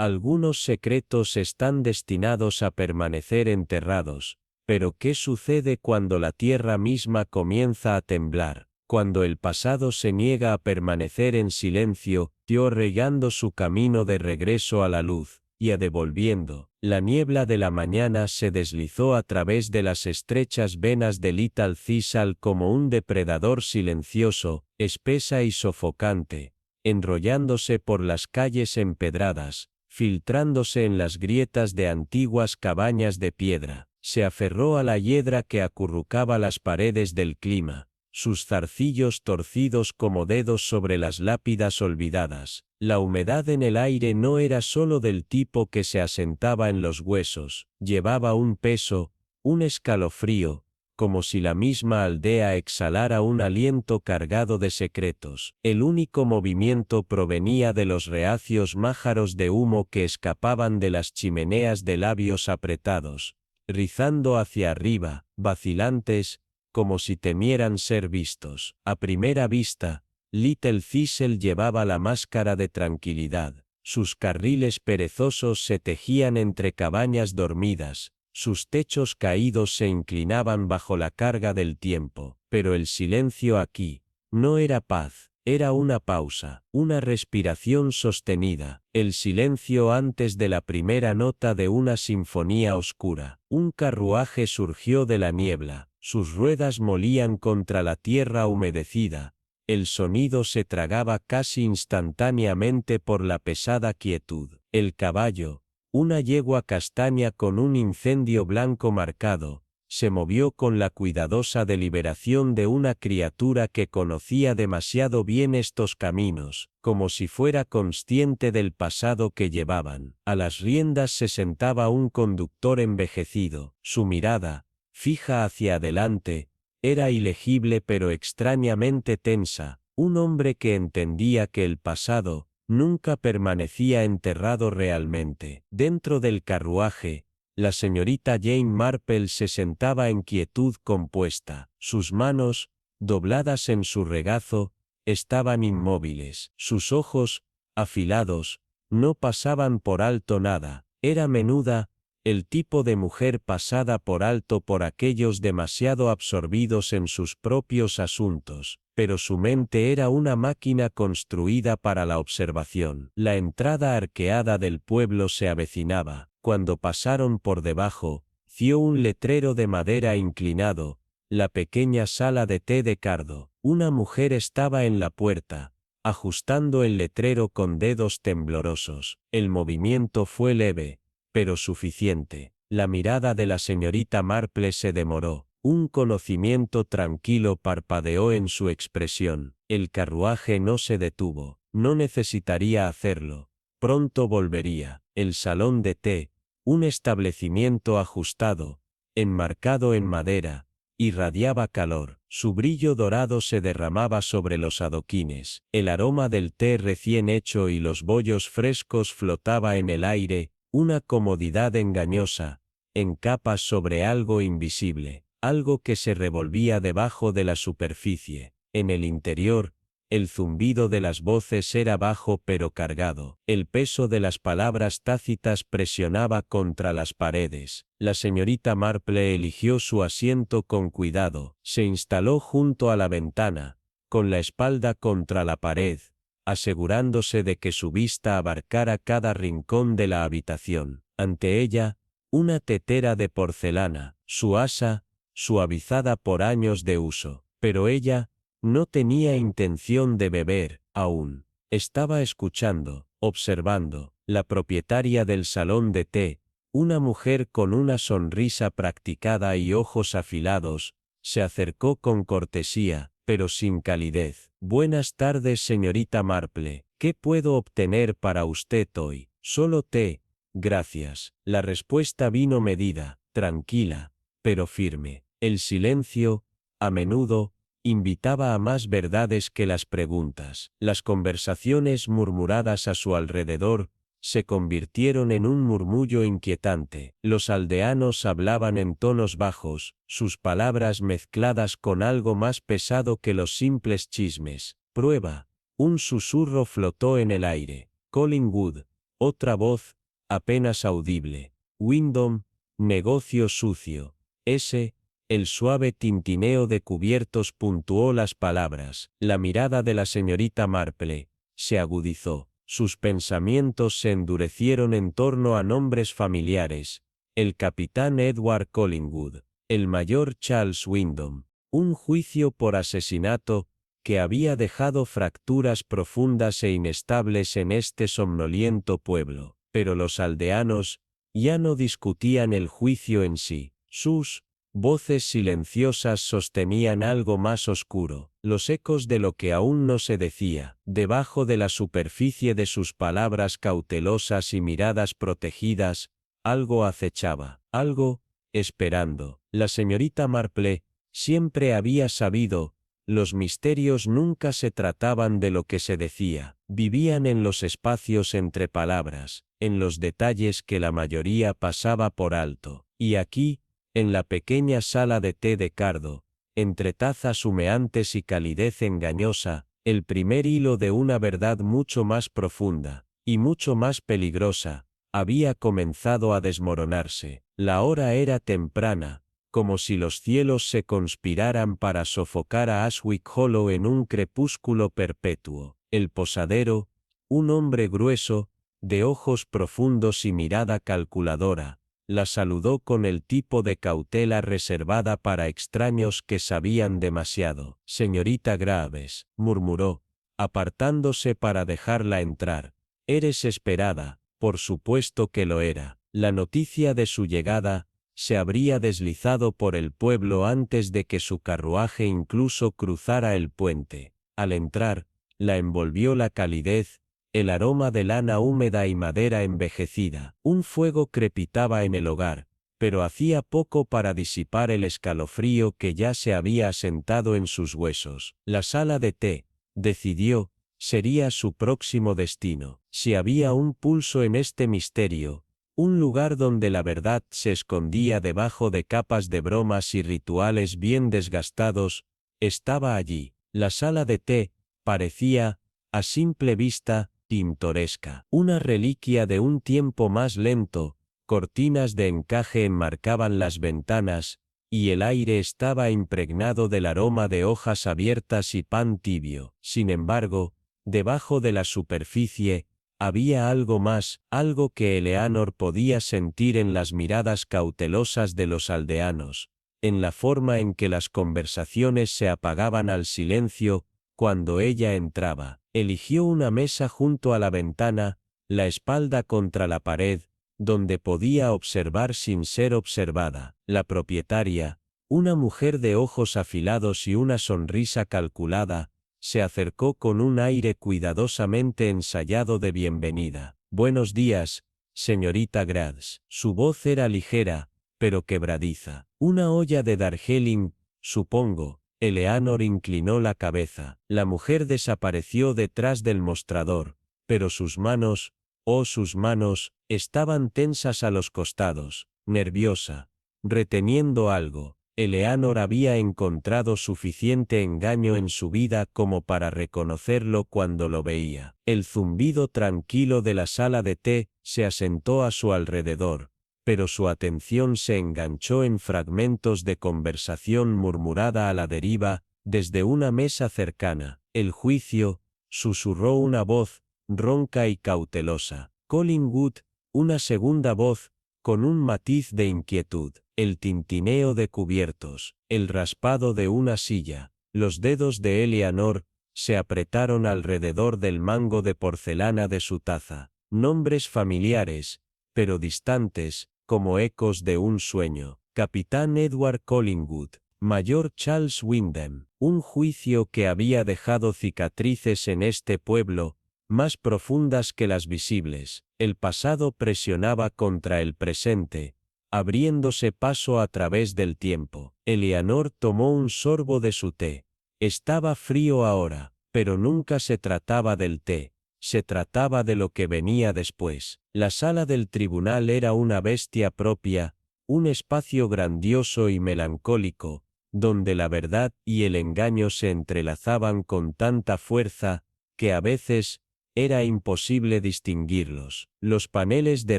Algunos secretos están destinados a permanecer enterrados, pero ¿qué sucede cuando la tierra misma comienza a temblar? Cuando el pasado se niega a permanecer en silencio, regando su camino de regreso a la luz, y a devolviendo, la niebla de la mañana se deslizó a través de las estrechas venas de Little Thistle como un depredador silencioso, espesa y sofocante, enrollándose por las calles empedradas, filtrándose en las grietas de antiguas cabañas de piedra. Se aferró a la hiedra que acurrucaba las paredes del clima, sus zarcillos torcidos como dedos sobre las lápidas olvidadas. La humedad en el aire no era solo del tipo que se asentaba en los huesos, llevaba un peso, un escalofrío, como si la misma aldea exhalara un aliento cargado de secretos. El único movimiento provenía de los reacios májaros de humo que escapaban de las chimeneas de labios apretados, rizando hacia arriba, vacilantes, como si temieran ser vistos. A primera vista, Little Thistle llevaba la máscara de tranquilidad. Sus carriles perezosos se tejían entre cabañas dormidas, sus techos caídos se inclinaban bajo la carga del tiempo. Pero el silencio aquí no era paz, era una pausa, una respiración sostenida, el silencio antes de la primera nota de una sinfonía oscura. Un carruaje surgió de la niebla, sus ruedas molían contra la tierra humedecida, el sonido se tragaba casi instantáneamente por la pesada quietud. El caballo, una yegua castaña con un incendio blanco marcado, se movió con la cuidadosa deliberación de una criatura que conocía demasiado bien estos caminos, como si fuera consciente del pasado que llevaban. A las riendas se sentaba un conductor envejecido, su mirada, fija hacia adelante, era ilegible pero extrañamente tensa, un hombre que entendía que el pasado nunca permanecía enterrado realmente. Dentro del carruaje, la señorita Jane Marple se sentaba en quietud compuesta. Sus manos, dobladas en su regazo, estaban inmóviles. Sus ojos, afilados, no pasaban por alto nada. Era menuda, el tipo de mujer pasada por alto por aquellos demasiado absorbidos en sus propios asuntos, pero su mente era una máquina construida para la observación. La entrada arqueada del pueblo se avecinaba. Cuando pasaron por debajo, vio un letrero de madera inclinado, la pequeña sala de té de Cardo. Una mujer estaba en la puerta, ajustando el letrero con dedos temblorosos. El movimiento fue leve, pero suficiente. La mirada de la señorita Marple se demoró. Un conocimiento tranquilo parpadeó en su expresión. El carruaje no se detuvo. No necesitaría hacerlo. Pronto volvería. El salón de té, un establecimiento ajustado, enmarcado en madera, irradiaba calor. Su brillo dorado se derramaba sobre los adoquines. El aroma del té recién hecho y los bollos frescos flotaba en el aire, una comodidad engañosa, en capas sobre algo invisible, algo que se revolvía debajo de la superficie. En el interior, el zumbido de las voces era bajo pero cargado. El peso de las palabras tácitas presionaba contra las paredes. La señorita Marple eligió su asiento con cuidado. Se instaló junto a la ventana, con la espalda contra la pared, asegurándose de que su vista abarcara cada rincón de la habitación. Ante ella, una tetera de porcelana, su asa, suavizada por años de uso. Pero ella no tenía intención de beber, aún. Estaba escuchando, observando. La propietaria del salón de té, una mujer con una sonrisa practicada y ojos afilados, se acercó con cortesía, pero sin calidez. Buenas tardes, señorita Marple. ¿Qué puedo obtener para usted hoy? Solo té, gracias. La respuesta vino medida, tranquila, pero firme. El silencio, a menudo, invitaba a más verdades que las preguntas. Las conversaciones murmuradas a su alrededor se convirtieron en un murmullo inquietante. Los aldeanos hablaban en tonos bajos, sus palabras mezcladas con algo más pesado que los simples chismes. Prueba. Un susurro flotó en el aire. Collingwood, Otra voz, apenas audible. Wyndham, negocio sucio. S. El suave tintineo de cubiertos puntuó las palabras. La mirada de la señorita Marple se agudizó. Sus pensamientos se endurecieron en torno a nombres familiares. El capitán Edward Collingwood, el mayor Charles Wyndham. Un juicio por asesinato que había dejado fracturas profundas e inestables en este somnoliento pueblo. Pero los aldeanos ya no discutían el juicio en sí. Sus voces silenciosas sostenían algo más oscuro, los ecos de lo que aún no se decía. Debajo de la superficie de sus palabras cautelosas y miradas protegidas, algo acechaba, algo, esperando. La señorita Marple siempre había sabido, los misterios nunca se trataban de lo que se decía, vivían en los espacios entre palabras, en los detalles que la mayoría pasaba por alto. Y aquí, en la pequeña sala de té de Cardo, entre tazas humeantes y calidez engañosa, el primer hilo de una verdad mucho más profunda, y mucho más peligrosa, había comenzado a desmoronarse. La hora era temprana, como si los cielos se conspiraran para sofocar a Ashwick Hollow en un crepúsculo perpetuo. El posadero, un hombre grueso, de ojos profundos y mirada calculadora, la saludó con el tipo de cautela reservada para extraños que sabían demasiado. Señorita Graves, murmuró, apartándose para dejarla entrar. Eres esperada, por supuesto que lo era. La noticia de su llegada se habría deslizado por el pueblo antes de que su carruaje incluso cruzara el puente. Al entrar, la envolvió la calidez, el aroma de lana húmeda y madera envejecida. Un fuego crepitaba en el hogar, pero hacía poco para disipar el escalofrío que ya se había asentado en sus huesos. La sala de té, decidió, sería su próximo destino. Si había un pulso en este misterio, un lugar donde la verdad se escondía debajo de capas de bromas y rituales bien desgastados, estaba allí. La sala de té parecía, a simple vista, pintoresca. Una reliquia de un tiempo más lento, cortinas de encaje enmarcaban las ventanas, y el aire estaba impregnado del aroma de hojas abiertas y pan tibio. Sin embargo, debajo de la superficie, había algo más, algo que Eleanor podía sentir en las miradas cautelosas de los aldeanos, en la forma en que las conversaciones se apagaban al silencio, cuando ella entraba. Eligió una mesa junto a la ventana, la espalda contra la pared, donde podía observar sin ser observada. La propietaria, una mujer de ojos afilados y una sonrisa calculada, se acercó con un aire cuidadosamente ensayado de bienvenida. Buenos días, señorita Graves. Su voz era ligera, pero quebradiza. Una olla de Darjeeling, supongo. Eleanor inclinó la cabeza. La mujer desapareció detrás del mostrador, pero sus manos, oh sus manos, estaban tensas a los costados, nerviosa, reteniendo algo. Eleanor había encontrado suficiente engaño en su vida como para reconocerlo cuando lo veía. El zumbido tranquilo de la sala de té se asentó a su alrededor, pero su atención se enganchó en fragmentos de conversación murmurada a la deriva, desde una mesa cercana. El juicio, susurró una voz, ronca y cautelosa. Collingwood, una segunda voz, con un matiz de inquietud. El tintineo de cubiertos, el raspado de una silla. Los dedos de Eleanor se apretaron alrededor del mango de porcelana de su taza. Nombres familiares, pero distantes, como ecos de un sueño. Capitán Edward Collingwood, mayor Charles Wyndham. Un juicio que había dejado cicatrices en este pueblo, más profundas que las visibles. El pasado presionaba contra el presente, abriéndose paso a través del tiempo. Eleanor tomó un sorbo de su té. Estaba frío ahora, pero nunca se trataba del té, se trataba de lo que venía después. La sala del tribunal era una bestia propia, un espacio grandioso y melancólico, donde la verdad y el engaño se entrelazaban con tanta fuerza, que a veces, Era imposible distinguirlos. Los paneles de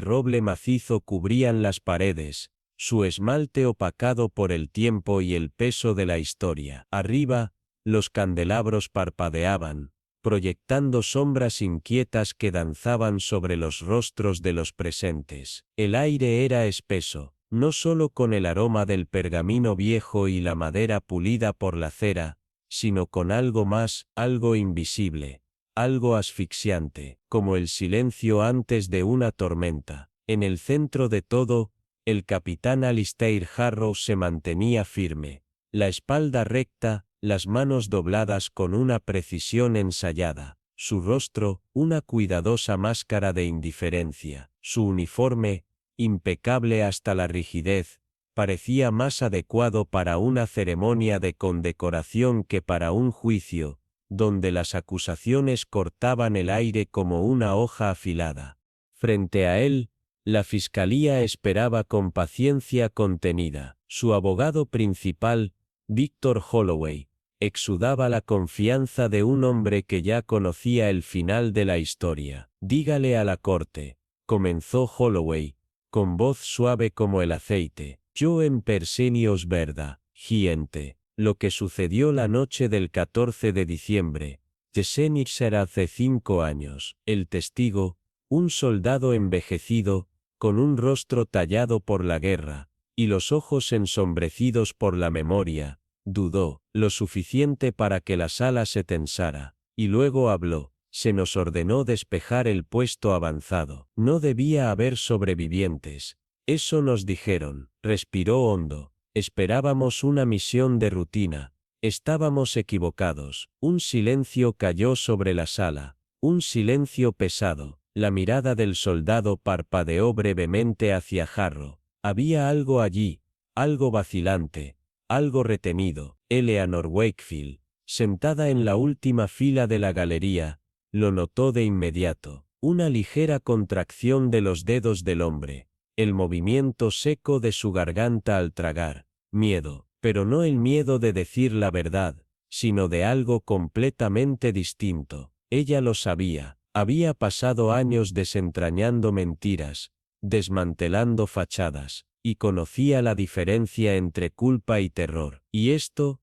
roble macizo cubrían las paredes, su esmalte opacado por el tiempo y el peso de la historia. Arriba, los candelabros parpadeaban, proyectando sombras inquietas que danzaban sobre los rostros de los presentes. El aire era espeso, no solo con el aroma del pergamino viejo y la madera pulida por la cera, sino con algo más, algo invisible, algo asfixiante, como el silencio antes de una tormenta. En el centro de todo, el capitán Alistair Harrow se mantenía firme, la espalda recta, las manos dobladas con una precisión ensayada, su rostro, una cuidadosa máscara de indiferencia, su uniforme, impecable hasta la rigidez, parecía más adecuado para una ceremonia de condecoración que para un juicio, donde las acusaciones cortaban el aire como una hoja afilada. Frente a él, la fiscalía esperaba con paciencia contenida. Su abogado principal, Victor Holloway, exudaba la confianza de un hombre que ya conocía el final de la historia. Dígale a la corte, comenzó Holloway, con voz suave como el aceite. Yo en persenios verda, gente, lo que sucedió la noche del 14 de diciembre, Jesenich era hace 5 años. El testigo, un soldado envejecido, con un rostro tallado por la guerra, y los ojos ensombrecidos por la memoria, dudó, lo suficiente para que la sala se tensara, y luego habló. Se nos ordenó despejar el puesto avanzado. No debía haber sobrevivientes. Eso nos dijeron. Respiró hondo. Esperábamos una misión de rutina. Estábamos equivocados. Un silencio cayó sobre la sala. Un silencio pesado. La mirada del soldado parpadeó brevemente hacia Harrow. Había algo allí, algo vacilante, algo retenido. Eleanor Wakefield, sentada en la última fila de la galería, lo notó de inmediato. Una ligera contracción de los dedos del hombre, el movimiento seco de su garganta al tragar. Miedo, pero no el miedo de decir la verdad, sino de algo completamente distinto. Ella lo sabía. Había pasado años desentrañando mentiras, desmantelando fachadas, y conocía la diferencia entre culpa y terror. Y esto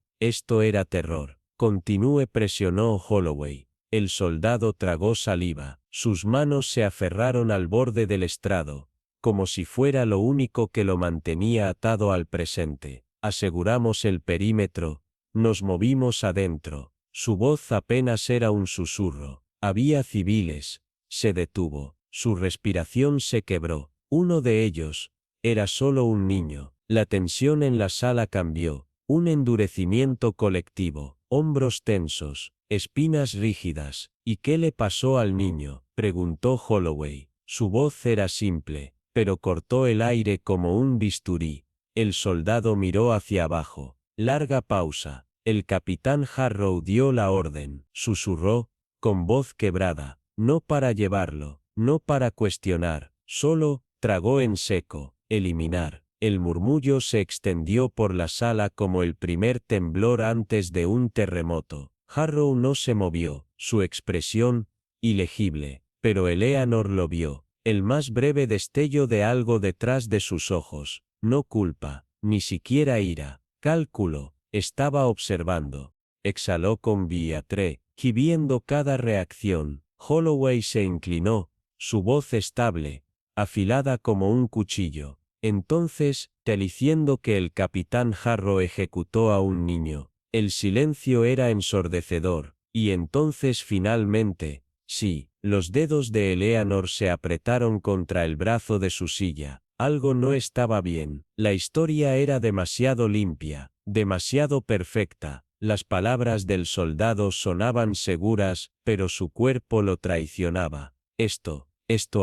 era terror. Continúe, presionó Holloway. El soldado tragó saliva. Sus manos se aferraron al borde del estrado, como si fuera lo único que lo mantenía atado al presente. Aseguramos el perímetro, nos movimos adentro. Su voz apenas era un susurro. Había civiles. Se detuvo. Su respiración se quebró. Uno de ellos, era solo un niño. La tensión en la sala cambió. Un endurecimiento colectivo. Hombros tensos. Espinas rígidas. ¿Y qué le pasó al niño?, preguntó Holloway. Su voz era simple, pero cortó el aire como un bisturí. El soldado miró hacia abajo. Larga pausa. El capitán Harrow dio la orden. Susurró, con voz quebrada. No para llevarlo, no para cuestionar. Solo, tragó en seco. Eliminar. El murmullo se extendió por la sala como el primer temblor antes de un terremoto. Harrow no se movió, su expresión, ilegible, pero Eleanor lo vio, el más breve destello de algo detrás de sus ojos, no culpa, ni siquiera ira, cálculo, estaba observando. Exhaló con vientre, y viendo cada reacción. Holloway se inclinó, su voz estable, afilada como un cuchillo. Entonces, diciendo que el capitán Harrow ejecutó a un niño. El silencio era ensordecedor, y entonces finalmente, sí, los dedos de Eleanor se apretaron contra el brazo de su silla. Algo no estaba bien. La historia era demasiado limpia, demasiado perfecta. Las palabras del soldado sonaban seguras, pero su cuerpo lo traicionaba. Esto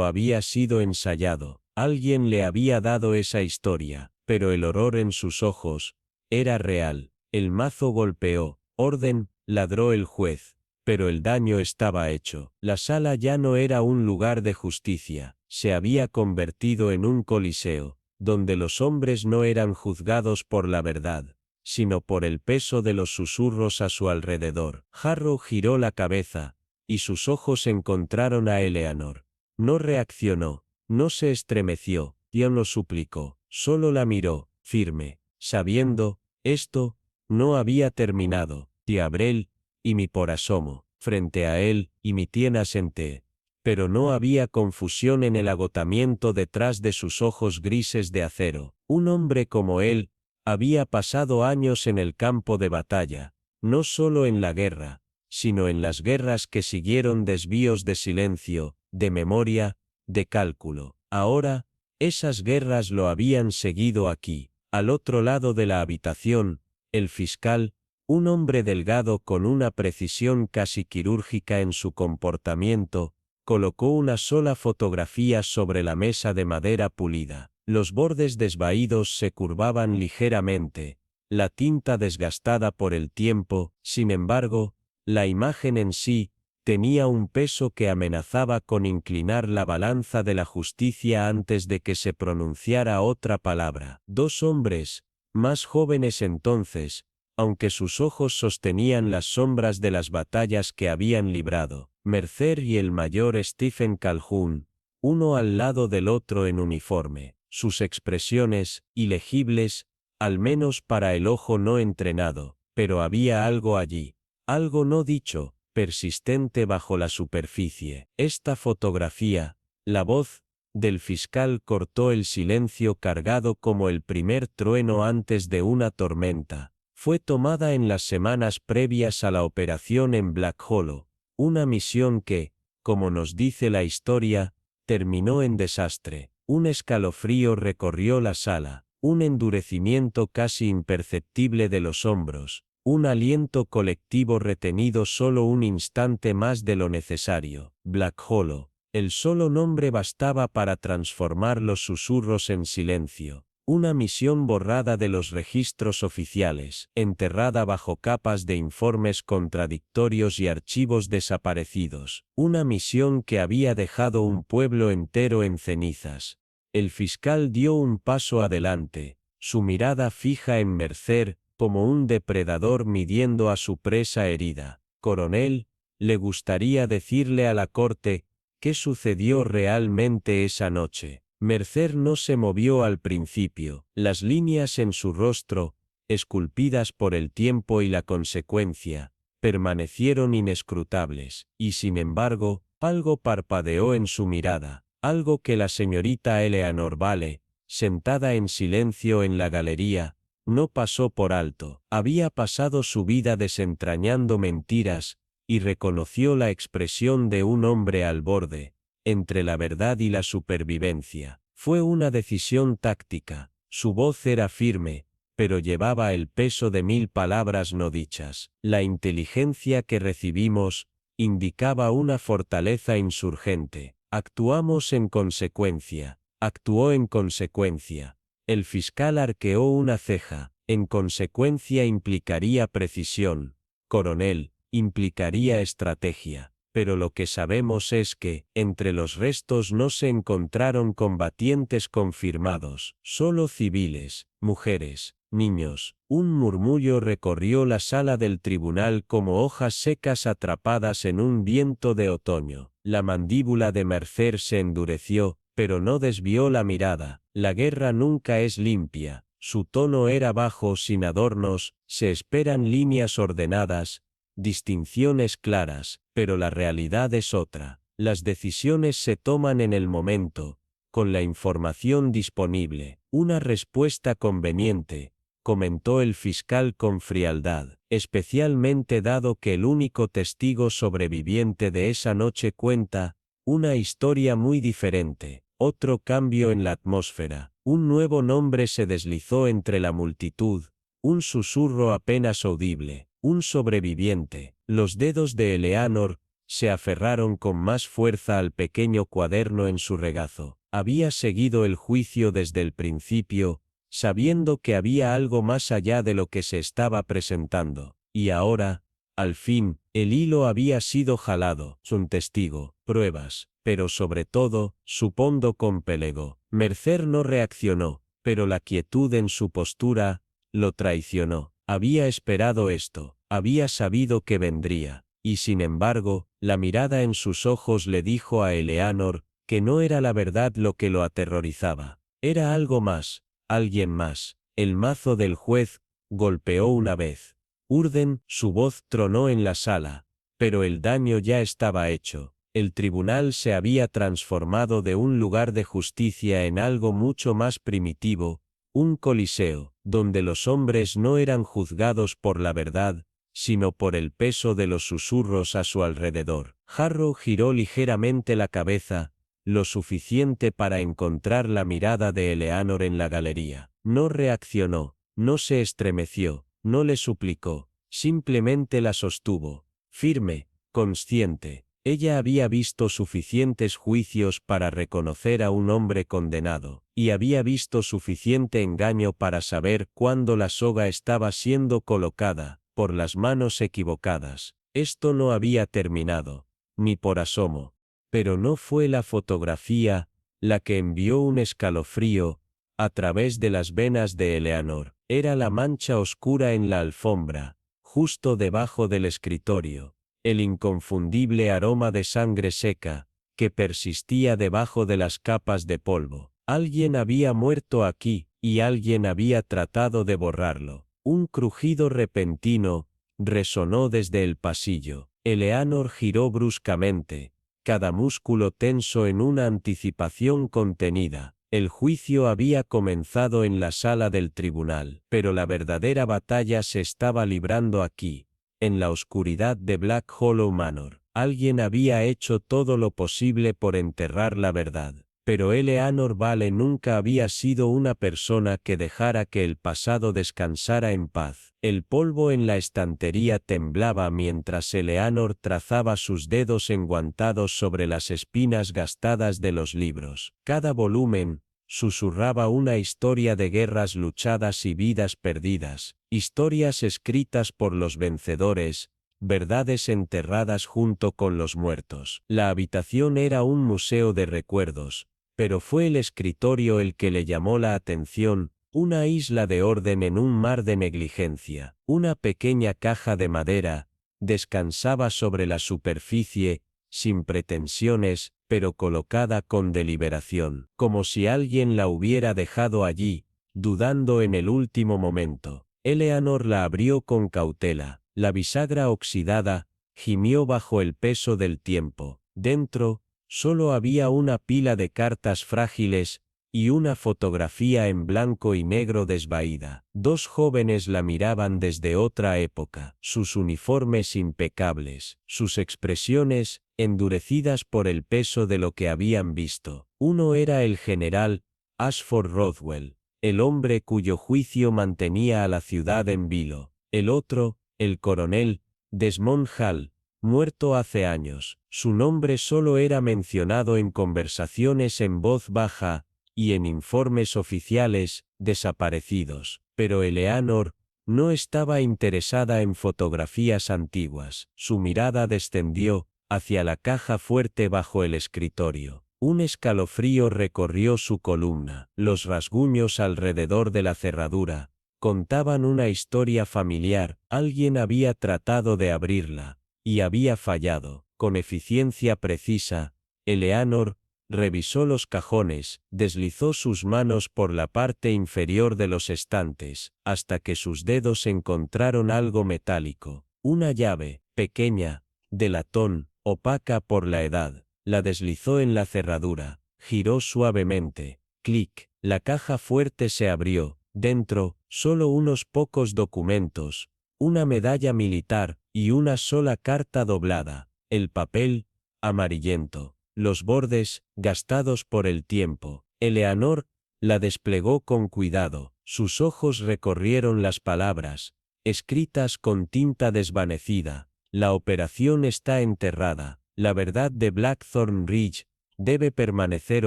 había sido ensayado. Alguien le había dado esa historia, pero el horror en sus ojos era real. El mazo golpeó. Orden, ladró el juez. Pero el daño estaba hecho. La sala ya no era un lugar de justicia. Se había convertido en un coliseo, donde los hombres no eran juzgados por la verdad, sino por el peso de los susurros a su alrededor. Harrow giró la cabeza, y sus ojos encontraron a Eleanor. No reaccionó, no se estremeció, Dion lo suplicó, solo la miró, firme, sabiendo, esto, no había terminado, Diabrel, y mi por asomo, frente a él, y mi tiena senté. Pero no había confusión en el agotamiento detrás de sus ojos grises de acero. Un hombre como él, había pasado años en el campo de batalla, no solo en la guerra, sino en las guerras que siguieron desvíos de silencio, de memoria, de cálculo. Ahora, esas guerras lo habían seguido aquí, al otro lado de la habitación, el fiscal, un hombre delgado con una precisión casi quirúrgica en su comportamiento, colocó una sola fotografía sobre la mesa de madera pulida. Los bordes desvaídos se curvaban ligeramente, la tinta desgastada por el tiempo, sin embargo, la imagen en sí, tenía un peso que amenazaba con inclinar la balanza de la justicia antes de que se pronunciara otra palabra. Dos hombres, más jóvenes entonces, aunque sus ojos sostenían las sombras de las batallas que habían librado, Mercer y el mayor Stephen Calhoun, uno al lado del otro en uniforme, sus expresiones, ilegibles, al menos para el ojo no entrenado, pero había algo allí, algo no dicho, persistente bajo la superficie. Esta fotografía, la voz del fiscal cortó el silencio cargado como el primer trueno antes de una tormenta. Fue tomada en las semanas previas a la operación en Black Hollow, una misión que, como nos dice la historia, terminó en desastre. Un escalofrío recorrió la sala, un endurecimiento casi imperceptible de los hombros, un aliento colectivo retenido solo un instante más de lo necesario. Black Hollow, el solo nombre bastaba para transformar los susurros en silencio. Una misión borrada de los registros oficiales, enterrada bajo capas de informes contradictorios y archivos desaparecidos. Una misión que había dejado un pueblo entero en cenizas. El fiscal dio un paso adelante, su mirada fija en Mercer, como un depredador midiendo a su presa herida. Coronel, le gustaría decirle a la corte, ¿qué sucedió realmente esa noche? Mercer no se movió al principio. Las líneas en su rostro, esculpidas por el tiempo y la consecuencia, permanecieron inescrutables, y sin embargo, algo parpadeó en su mirada, algo que la señorita Eleanor Vale, sentada en silencio en la galería, no pasó por alto. Había pasado su vida desentrañando mentiras, y reconoció la expresión de un hombre al borde, entre la verdad y la supervivencia. Fue una decisión táctica. Su voz era firme, pero llevaba el peso de 1000 palabras no dichas. La inteligencia que recibimos indicaba una fortaleza insurgente. Actuamos en consecuencia. Actuó en consecuencia. El fiscal arqueó una ceja. En consecuencia implicaría precisión. Coronel, implicaría estrategia. Pero lo que sabemos es que, entre los restos no se encontraron combatientes confirmados, solo civiles, mujeres, niños. Un murmullo recorrió la sala del tribunal como hojas secas atrapadas en un viento de otoño. La mandíbula de Mercer se endureció, pero no desvió la mirada. La guerra nunca es limpia. Su tono era bajo, sin adornos, se esperan líneas ordenadas, distinciones claras, pero la realidad es otra. Las decisiones se toman en el momento, con la información disponible. Una respuesta conveniente, comentó el fiscal con frialdad, especialmente dado que el único testigo sobreviviente de esa noche cuenta una historia muy diferente. Otro cambio en la atmósfera. Un nuevo nombre se deslizó entre la multitud, un susurro apenas audible. Un sobreviviente. Los dedos de Eleanor se aferraron con más fuerza al pequeño cuaderno en su regazo. Había seguido el juicio desde el principio, sabiendo que había algo más allá de lo que se estaba presentando. Y ahora, al fin, el hilo había sido jalado. Un testigo, pruebas, pero sobre todo, supondo con pelego. Mercer no reaccionó, pero la quietud en su postura lo traicionó. Había esperado esto, había sabido que vendría, y sin embargo, la mirada en sus ojos le dijo a Eleanor que no era la verdad lo que lo aterrorizaba. Era algo más, alguien más. El mazo del juez golpeó una vez. Urden, su voz tronó en la sala, pero el daño ya estaba hecho. El tribunal se había transformado de un lugar de justicia en algo mucho más primitivo, un coliseo, donde los hombres no eran juzgados por la verdad, sino por el peso de los susurros a su alrededor. Harrow giró ligeramente la cabeza, lo suficiente para encontrar la mirada de Eleanor en la galería. No reaccionó, no se estremeció, no le suplicó, simplemente la sostuvo, firme, consciente. Ella había visto suficientes juicios para reconocer a un hombre condenado, y había visto suficiente engaño para saber cuándo la soga estaba siendo colocada, por las manos equivocadas. Esto no había terminado, ni por asomo. Pero no fue la fotografía la que envió un escalofrío a través de las venas de Eleanor. Era la mancha oscura en la alfombra, justo debajo del escritorio. El inconfundible aroma de sangre seca, que persistía debajo de las capas de polvo. Alguien había muerto aquí, y alguien había tratado de borrarlo. Un crujido repentino resonó desde el pasillo. Eleanor giró bruscamente, cada músculo tenso en una anticipación contenida. El juicio había comenzado en la sala del tribunal, pero la verdadera batalla se estaba librando aquí. En la oscuridad de Black Hollow Manor, alguien había hecho todo lo posible por enterrar la verdad, pero Eleanor Vale nunca había sido una persona que dejara que el pasado descansara en paz. El polvo en la estantería temblaba mientras Eleanor trazaba sus dedos enguantados sobre las espinas gastadas de los libros. Cada volumen susurraba una historia de guerras luchadas y vidas perdidas, historias escritas por los vencedores, verdades enterradas junto con los muertos. La habitación era un museo de recuerdos, pero fue el escritorio el que le llamó la atención, una isla de orden en un mar de negligencia. Una pequeña caja de madera descansaba sobre la superficie, sin pretensiones, pero colocada con deliberación, como si alguien la hubiera dejado allí, dudando en el último momento. Eleanor la abrió con cautela. La bisagra oxidada gimió bajo el peso del tiempo. Dentro, solo había una pila de cartas frágiles y una fotografía en blanco y negro desvaída. Dos jóvenes la miraban desde otra época, sus uniformes impecables, sus expresiones endurecidas por el peso de lo que habían visto. Uno era el general Ashford Rothwell, el hombre cuyo juicio mantenía a la ciudad en vilo. El otro, el coronel Desmond Hall, muerto hace años. Su nombre solo era mencionado en conversaciones en voz baja y en informes oficiales, desaparecidos. Pero Eleanor no estaba interesada en fotografías antiguas. Su mirada descendió hacia la caja fuerte bajo el escritorio. Un escalofrío recorrió su columna. Los rasguños alrededor de la cerradura contaban una historia familiar. Alguien había tratado de abrirla, y había fallado. Con eficiencia precisa, Eleanor revisó los cajones, deslizó sus manos por la parte inferior de los estantes, hasta que sus dedos encontraron algo metálico. Una llave, pequeña, de latón, opaca por la edad. La deslizó en la cerradura, giró suavemente. Clic, la caja fuerte se abrió. Dentro, solo unos pocos documentos, una medalla militar y una sola carta doblada. El papel, amarillento. Los bordes, gastados por el tiempo. Eleanor la desplegó con cuidado. Sus ojos recorrieron las palabras, escritas con tinta desvanecida. La operación está enterrada. La verdad de Blackthorn Ridge debe permanecer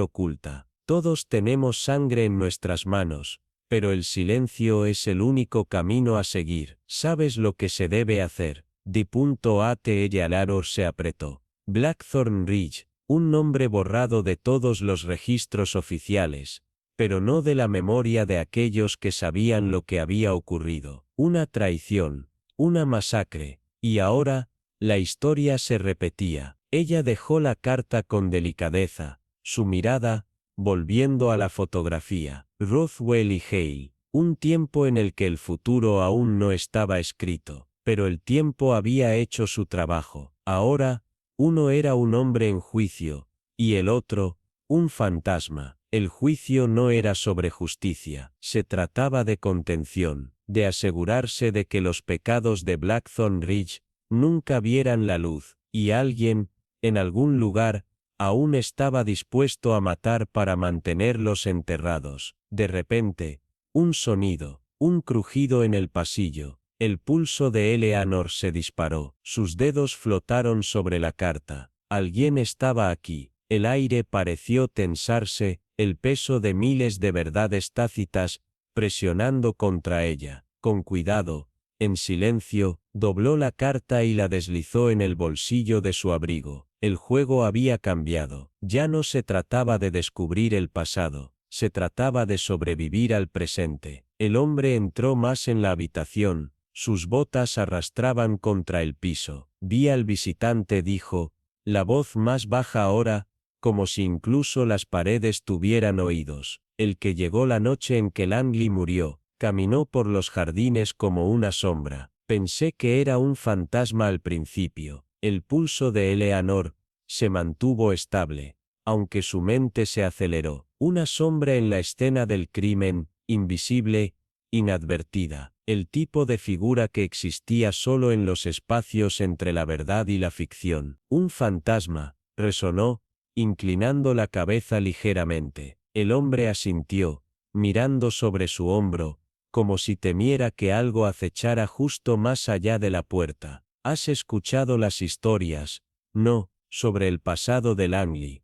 oculta. Todos tenemos sangre en nuestras manos, pero el silencio es el único camino a seguir. ¿Sabes lo que se debe hacer? Eleanor se apretó. Blackthorn Ridge, un nombre borrado de todos los registros oficiales, pero no de la memoria de aquellos que sabían lo que había ocurrido. Una traición, una masacre, y ahora, La historia se repetía. Ella dejó la carta con delicadeza, su mirada, volviendo a la fotografía. Rothwell y Hale. Un tiempo en el que el futuro aún no estaba escrito, pero el tiempo había hecho su trabajo. Ahora, uno era un hombre en juicio, y el otro, un fantasma. El juicio no era sobre justicia, se trataba de contención, de asegurarse de que los pecados de Blackthorn Ridge nunca vieran la luz, y alguien, en algún lugar, aún estaba dispuesto a matar para mantenerlos enterrados. De repente, un sonido, un crujido en el pasillo. El pulso de Eleanor se disparó, sus dedos flotaron sobre la carta. Alguien estaba aquí. El aire pareció tensarse, el peso de miles de verdades tácitas, presionando contra ella. Con cuidado, en silencio, dobló la carta y la deslizó en el bolsillo de su abrigo. El juego había cambiado. Ya no se trataba de descubrir el pasado, se trataba de sobrevivir al presente. El hombre entró más en la habitación, sus botas arrastraban contra el piso. Vi al visitante, dijo, la voz más baja ahora, como si incluso las paredes tuvieran oídos. El que llegó la noche en que Langley murió, caminó por los jardines como una sombra. Pensé que era un fantasma al principio. El pulso de Eleanor se mantuvo estable, aunque su mente se aceleró. Una sombra en la escena del crimen, invisible, inadvertida. El tipo de figura que existía solo en los espacios entre la verdad y la ficción. Un fantasma, resonó, inclinando la cabeza ligeramente. El hombre asintió, mirando sobre su hombro, como si temiera que algo acechara justo más allá de la puerta. ¿Has escuchado las historias? No, sobre el pasado de Langley.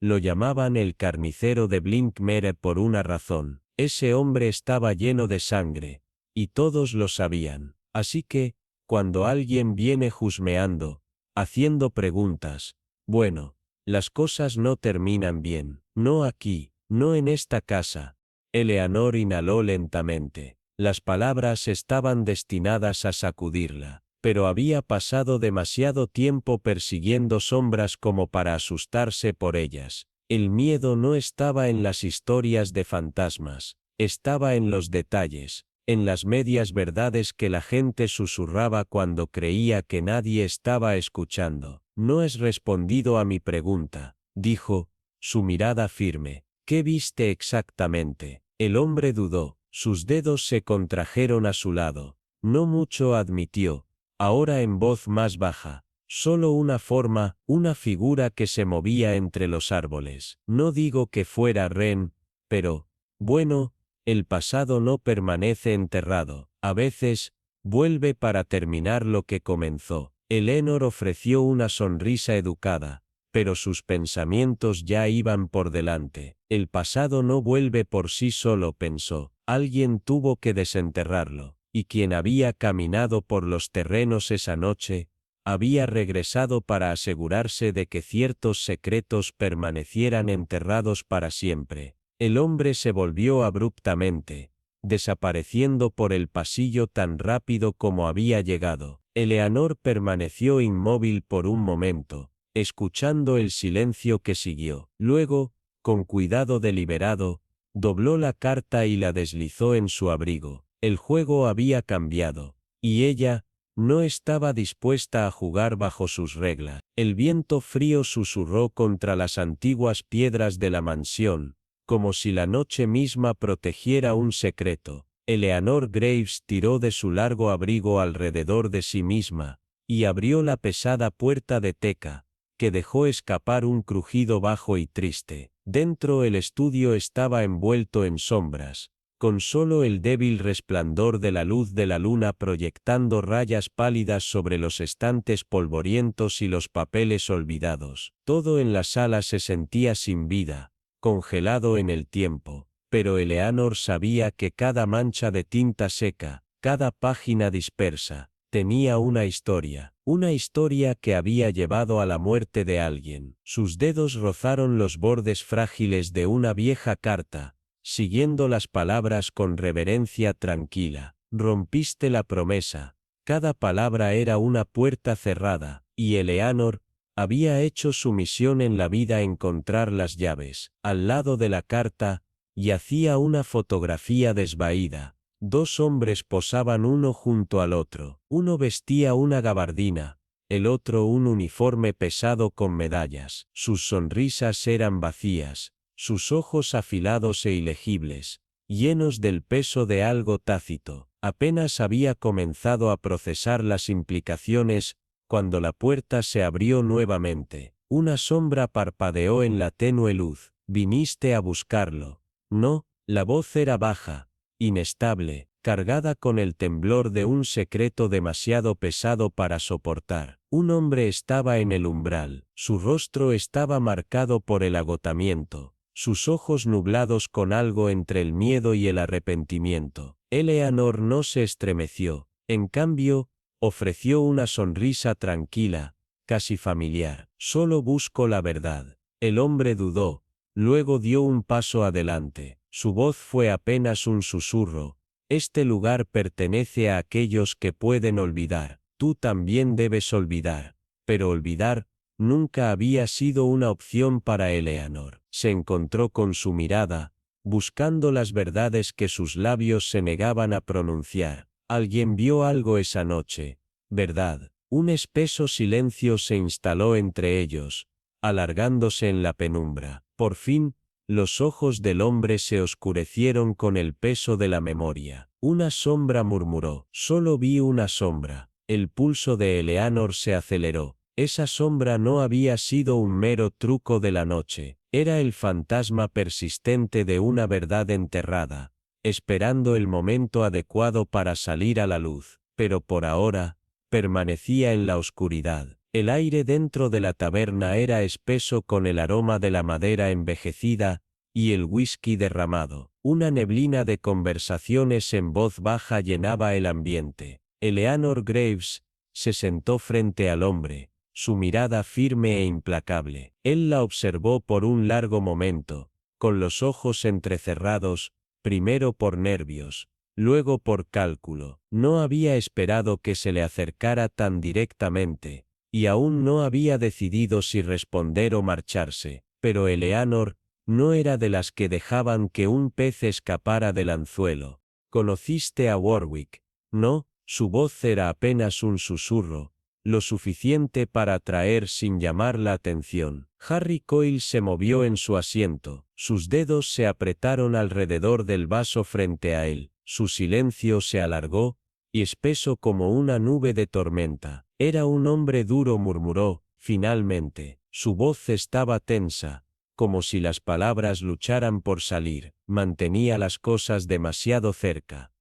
Lo llamaban el carnicero de Blinkmere por una razón. Ese hombre estaba lleno de sangre, y todos lo sabían. Así que, cuando alguien viene husmeando, haciendo preguntas, bueno, las cosas no terminan bien. No aquí, no en esta casa. Eleanor inhaló lentamente. Las palabras estaban destinadas a sacudirla, pero había pasado demasiado tiempo persiguiendo sombras como para asustarse por ellas. El miedo no estaba en las historias de fantasmas, estaba en los detalles, en las medias verdades que la gente susurraba cuando creía que nadie estaba escuchando. No has respondido a mi pregunta, dijo, su mirada firme. ¿Qué viste exactamente? El hombre dudó, sus dedos se contrajeron a su lado. No mucho, admitió, ahora en voz más baja. Solo una forma, una figura que se movía entre los árboles. No digo que fuera Ren, pero, bueno, el pasado no permanece enterrado. A veces, vuelve para terminar lo que comenzó. Eleanor ofreció una sonrisa educada, pero sus pensamientos ya iban por delante. El pasado no vuelve por sí solo, pensó. Alguien tuvo que desenterrarlo, y quien había caminado por los terrenos esa noche, había regresado para asegurarse de que ciertos secretos permanecieran enterrados para siempre. El hombre se volvió abruptamente, desapareciendo por el pasillo tan rápido como había llegado. Eleanor permaneció inmóvil por un momento, escuchando el silencio que siguió. Luego, con cuidado deliberado, dobló la carta y la deslizó en su abrigo. El juego había cambiado, y ella no estaba dispuesta a jugar bajo sus reglas. El viento frío susurró contra las antiguas piedras de la mansión, como si la noche misma protegiera un secreto. Eleanor Graves tiró de su largo abrigo alrededor de sí misma, y abrió la pesada puerta de teca, que dejó escapar un crujido bajo y triste. Dentro el estudio estaba envuelto en sombras, con solo el débil resplandor de la luz de la luna proyectando rayas pálidas sobre los estantes polvorientos y los papeles olvidados. Todo en la sala se sentía sin vida, congelado en el tiempo, pero Eleanor sabía que cada mancha de tinta seca, cada página dispersa, tenía una historia que había llevado a la muerte de alguien. Sus dedos rozaron los bordes frágiles de una vieja carta, siguiendo las palabras con reverencia tranquila. Rompiste la promesa, Cada palabra era una puerta cerrada, y Eleanor había hecho su misión en la vida encontrar las llaves. Al lado de la carta, yacía una fotografía desvaída. Dos hombres posaban uno junto al otro. Uno vestía una gabardina, el otro un uniforme pesado con medallas. Sus sonrisas eran vacías, sus ojos afilados e ilegibles, llenos del peso de algo tácito. Apenas había comenzado a procesar las implicaciones, cuando la puerta se abrió nuevamente. Una sombra parpadeó en la tenue luz. «¿Viniste a buscarlo?» No, la voz era baja, inestable, cargada con el temblor de un secreto demasiado pesado para soportar. Un hombre estaba en el umbral. Su rostro estaba marcado por el agotamiento, sus ojos nublados con algo entre el miedo y el arrepentimiento. Eleanor no se estremeció, en cambio, ofreció una sonrisa tranquila, casi familiar. «Solo busco la verdad». El hombre dudó, luego dio un paso adelante. Su voz fue apenas un susurro. «Este lugar pertenece a aquellos que pueden olvidar. Tú también debes olvidar». Pero olvidar nunca había sido una opción para Eleanor. Se encontró con su mirada, buscando las verdades que sus labios se negaban a pronunciar. Alguien vio algo esa noche, ¿verdad? Un espeso silencio se instaló entre ellos, alargándose en la penumbra. Por fin, los ojos del hombre se oscurecieron con el peso de la memoria. Una sombra murmuró. «Solo vi una sombra». El pulso de Eleanor se aceleró. Esa sombra no había sido un mero truco de la noche, era el fantasma persistente de una verdad enterrada, esperando el momento adecuado para salir a la luz. Pero por ahora, permanecía en la oscuridad. El aire dentro de la taberna era espeso con el aroma de la madera envejecida y el whisky derramado. Una neblina de conversaciones en voz baja llenaba el ambiente. Eleanor Graves se sentó frente al hombre, su mirada firme e implacable. Él la observó por un largo momento, con los ojos entrecerrados, primero por nervios, luego por cálculo. No había esperado que se le acercara tan directamente, y aún no había decidido si responder o marcharse. Pero Eleanor no era de las que dejaban que un pez escapara del anzuelo. «¿Conociste a Warwick?» «No». Su voz era apenas un susurro, lo suficiente para atraer sin llamar la atención. Harry Coyle se movió en su asiento, sus dedos se apretaron alrededor del vaso frente a él, su silencio se alargó, y espeso como una nube de tormenta. «Era un hombre duro», murmuró, finalmente. Su voz estaba tensa, como si las palabras lucharan por salir. Mantenía las cosas demasiado cerca,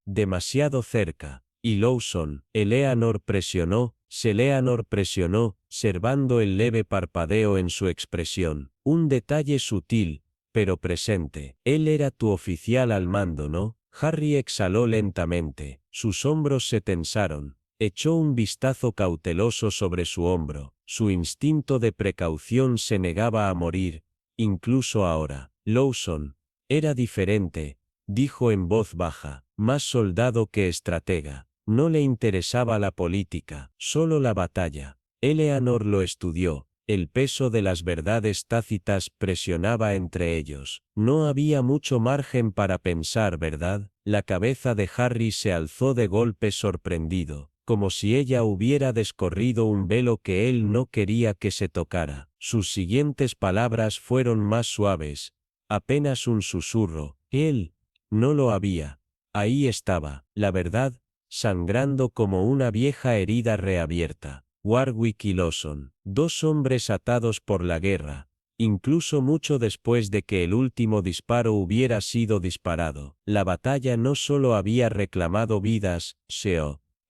y Lawson. Eleanor presionó, observando el leve parpadeo en su expresión. «Un detalle sutil, pero presente. Él era tu oficial al mando, ¿no?» Harry exhaló lentamente, sus hombros se tensaron. Echó un vistazo cauteloso sobre su hombro. Su instinto de precaución se negaba a morir, incluso ahora. «Lawson era diferente», dijo en voz baja, «más soldado que estratega. No le interesaba la política, solo la batalla». Eleanor lo estudió. El peso de las verdades tácitas presionaba entre ellos. No había mucho margen para pensar, ¿verdad? La cabeza de Harry se alzó de golpe sorprendido, como si ella hubiera descorrido un velo que él no quería que se tocara. Sus siguientes palabras fueron más suaves, apenas un susurro. Él no lo había. Ahí estaba, la verdad, sangrando como una vieja herida reabierta. Warwick y Lawson, dos hombres atados por la guerra, incluso mucho después de que el último disparo hubiera sido disparado. La batalla no solo había reclamado vidas,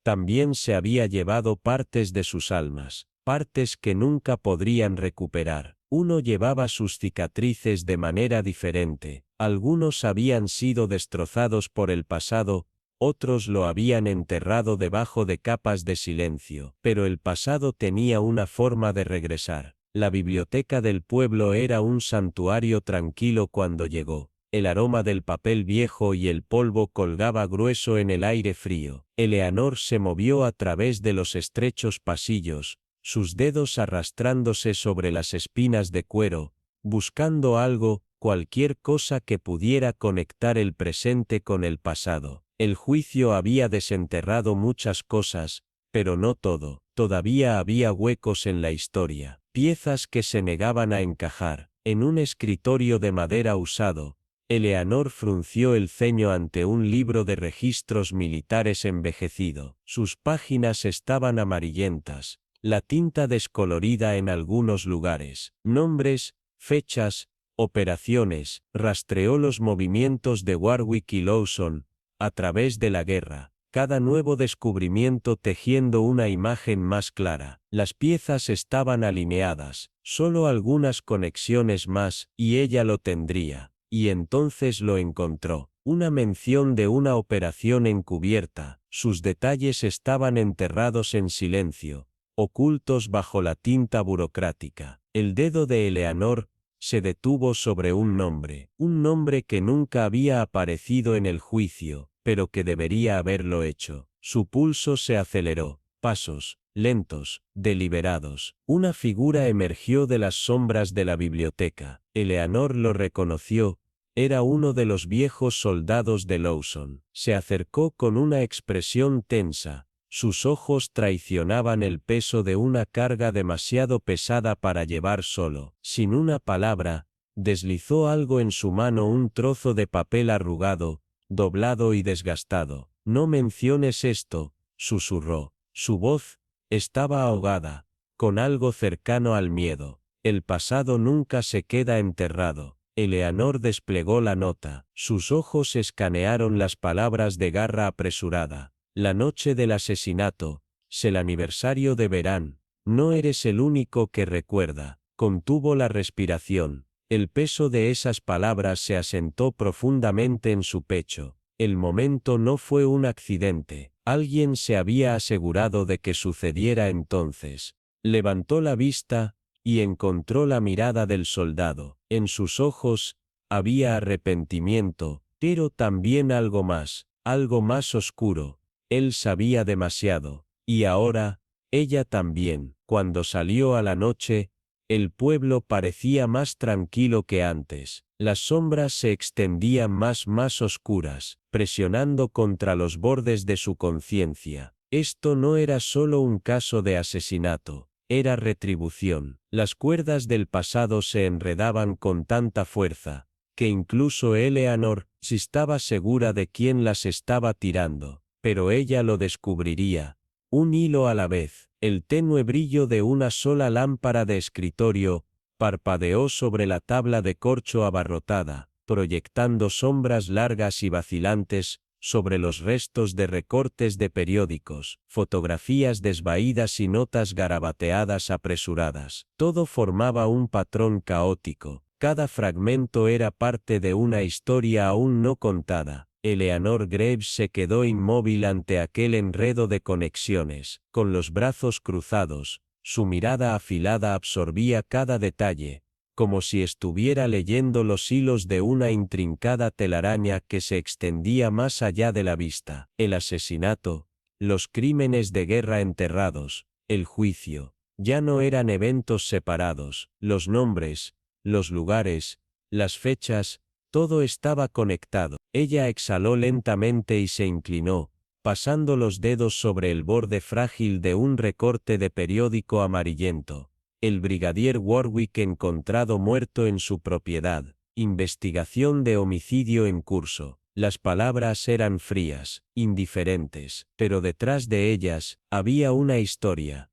también se había llevado partes de sus almas, partes que nunca podrían recuperar. Uno llevaba sus cicatrices de manera diferente, algunos habían sido destrozados por el pasado, otros lo habían enterrado debajo de capas de silencio, pero el pasado tenía una forma de regresar. La biblioteca del pueblo era un santuario tranquilo cuando llegó. el aroma del papel viejo y el polvo colgaba grueso en el aire frío. Eleanor se movió a través de los estrechos pasillos, sus dedos arrastrándose sobre las espinas de cuero, buscando algo, cualquier cosa que pudiera conectar el presente con el pasado. El juicio había desenterrado muchas cosas, pero no todo. Todavía había huecos en la historia, piezas que se negaban a encajar. En un escritorio de madera usado, Eleanor frunció el ceño ante un libro de registros militares envejecido. Sus páginas estaban amarillentas, la tinta descolorida en algunos lugares. Nombres, fechas, operaciones. Rastreó los movimientos de Warwick y Lawson a través de la guerra, cada nuevo descubrimiento tejiendo una imagen más clara. Las piezas estaban alineadas, solo algunas conexiones más, y ella lo tendría. Y entonces lo encontró. Una mención de una operación encubierta. Sus detalles estaban enterrados en silencio, ocultos bajo la tinta burocrática. El dedo de Eleanor se detuvo sobre un nombre que nunca había aparecido en el juicio, pero que debería haberlo hecho. Su pulso se aceleró. Pasos, lentos, deliberados. Una figura emergió de las sombras de la biblioteca. Eleanor lo reconoció. Era uno de los viejos soldados de Lawson. Se acercó con una expresión tensa. Sus ojos traicionaban el peso de una carga demasiado pesada para llevar solo. Sin una palabra, deslizó algo en su mano, un trozo de papel arrugado, doblado y desgastado. No menciones esto, susurró. Su voz estaba ahogada, con algo cercano al miedo. El pasado nunca se queda enterrado. Eleanor desplegó la nota. Sus ojos escanearon las palabras de garra apresurada. La noche del asesinato, el aniversario de Verán. No eres el único que recuerda. Contuvo la respiración. El peso de esas palabras se asentó profundamente en su pecho. El momento no fue un accidente. Alguien se había asegurado de que sucediera entonces. Levantó la vista y encontró la mirada del soldado. En sus ojos había arrepentimiento, pero también algo más oscuro. Él sabía demasiado, y ahora, ella también. Cuando salió a la noche, el pueblo parecía más tranquilo que antes. Las sombras se extendían más oscuras, presionando contra los bordes de su conciencia. Esto no era solo un caso de asesinato, era retribución. Las cuerdas del pasado se enredaban con tanta fuerza, que incluso Eleanor estaba segura de quién las estaba tirando. Pero ella lo descubriría, un hilo a la vez. El tenue brillo de una sola lámpara de escritorio parpadeó sobre la tabla de corcho abarrotada, proyectando sombras largas y vacilantes sobre los restos de recortes de periódicos, fotografías desvaídas y notas garabateadas apresuradas. Todo formaba un patrón caótico. Cada fragmento era parte de una historia aún no contada. Eleanor Graves se quedó inmóvil ante aquel enredo de conexiones, con los brazos cruzados. Su mirada afilada absorbía cada detalle, como si estuviera leyendo los hilos de una intrincada telaraña que se extendía más allá de la vista. El asesinato, los crímenes de guerra enterrados, el juicio, ya no eran eventos separados. Los nombres, los lugares, las fechas, todo estaba conectado. Ella exhaló lentamente y se inclinó, pasando los dedos sobre el borde frágil de un recorte de periódico amarillento. El brigadier Warwick encontrado muerto en su propiedad. Investigación de homicidio en curso. Las palabras eran frías, indiferentes, pero detrás de ellas había una historia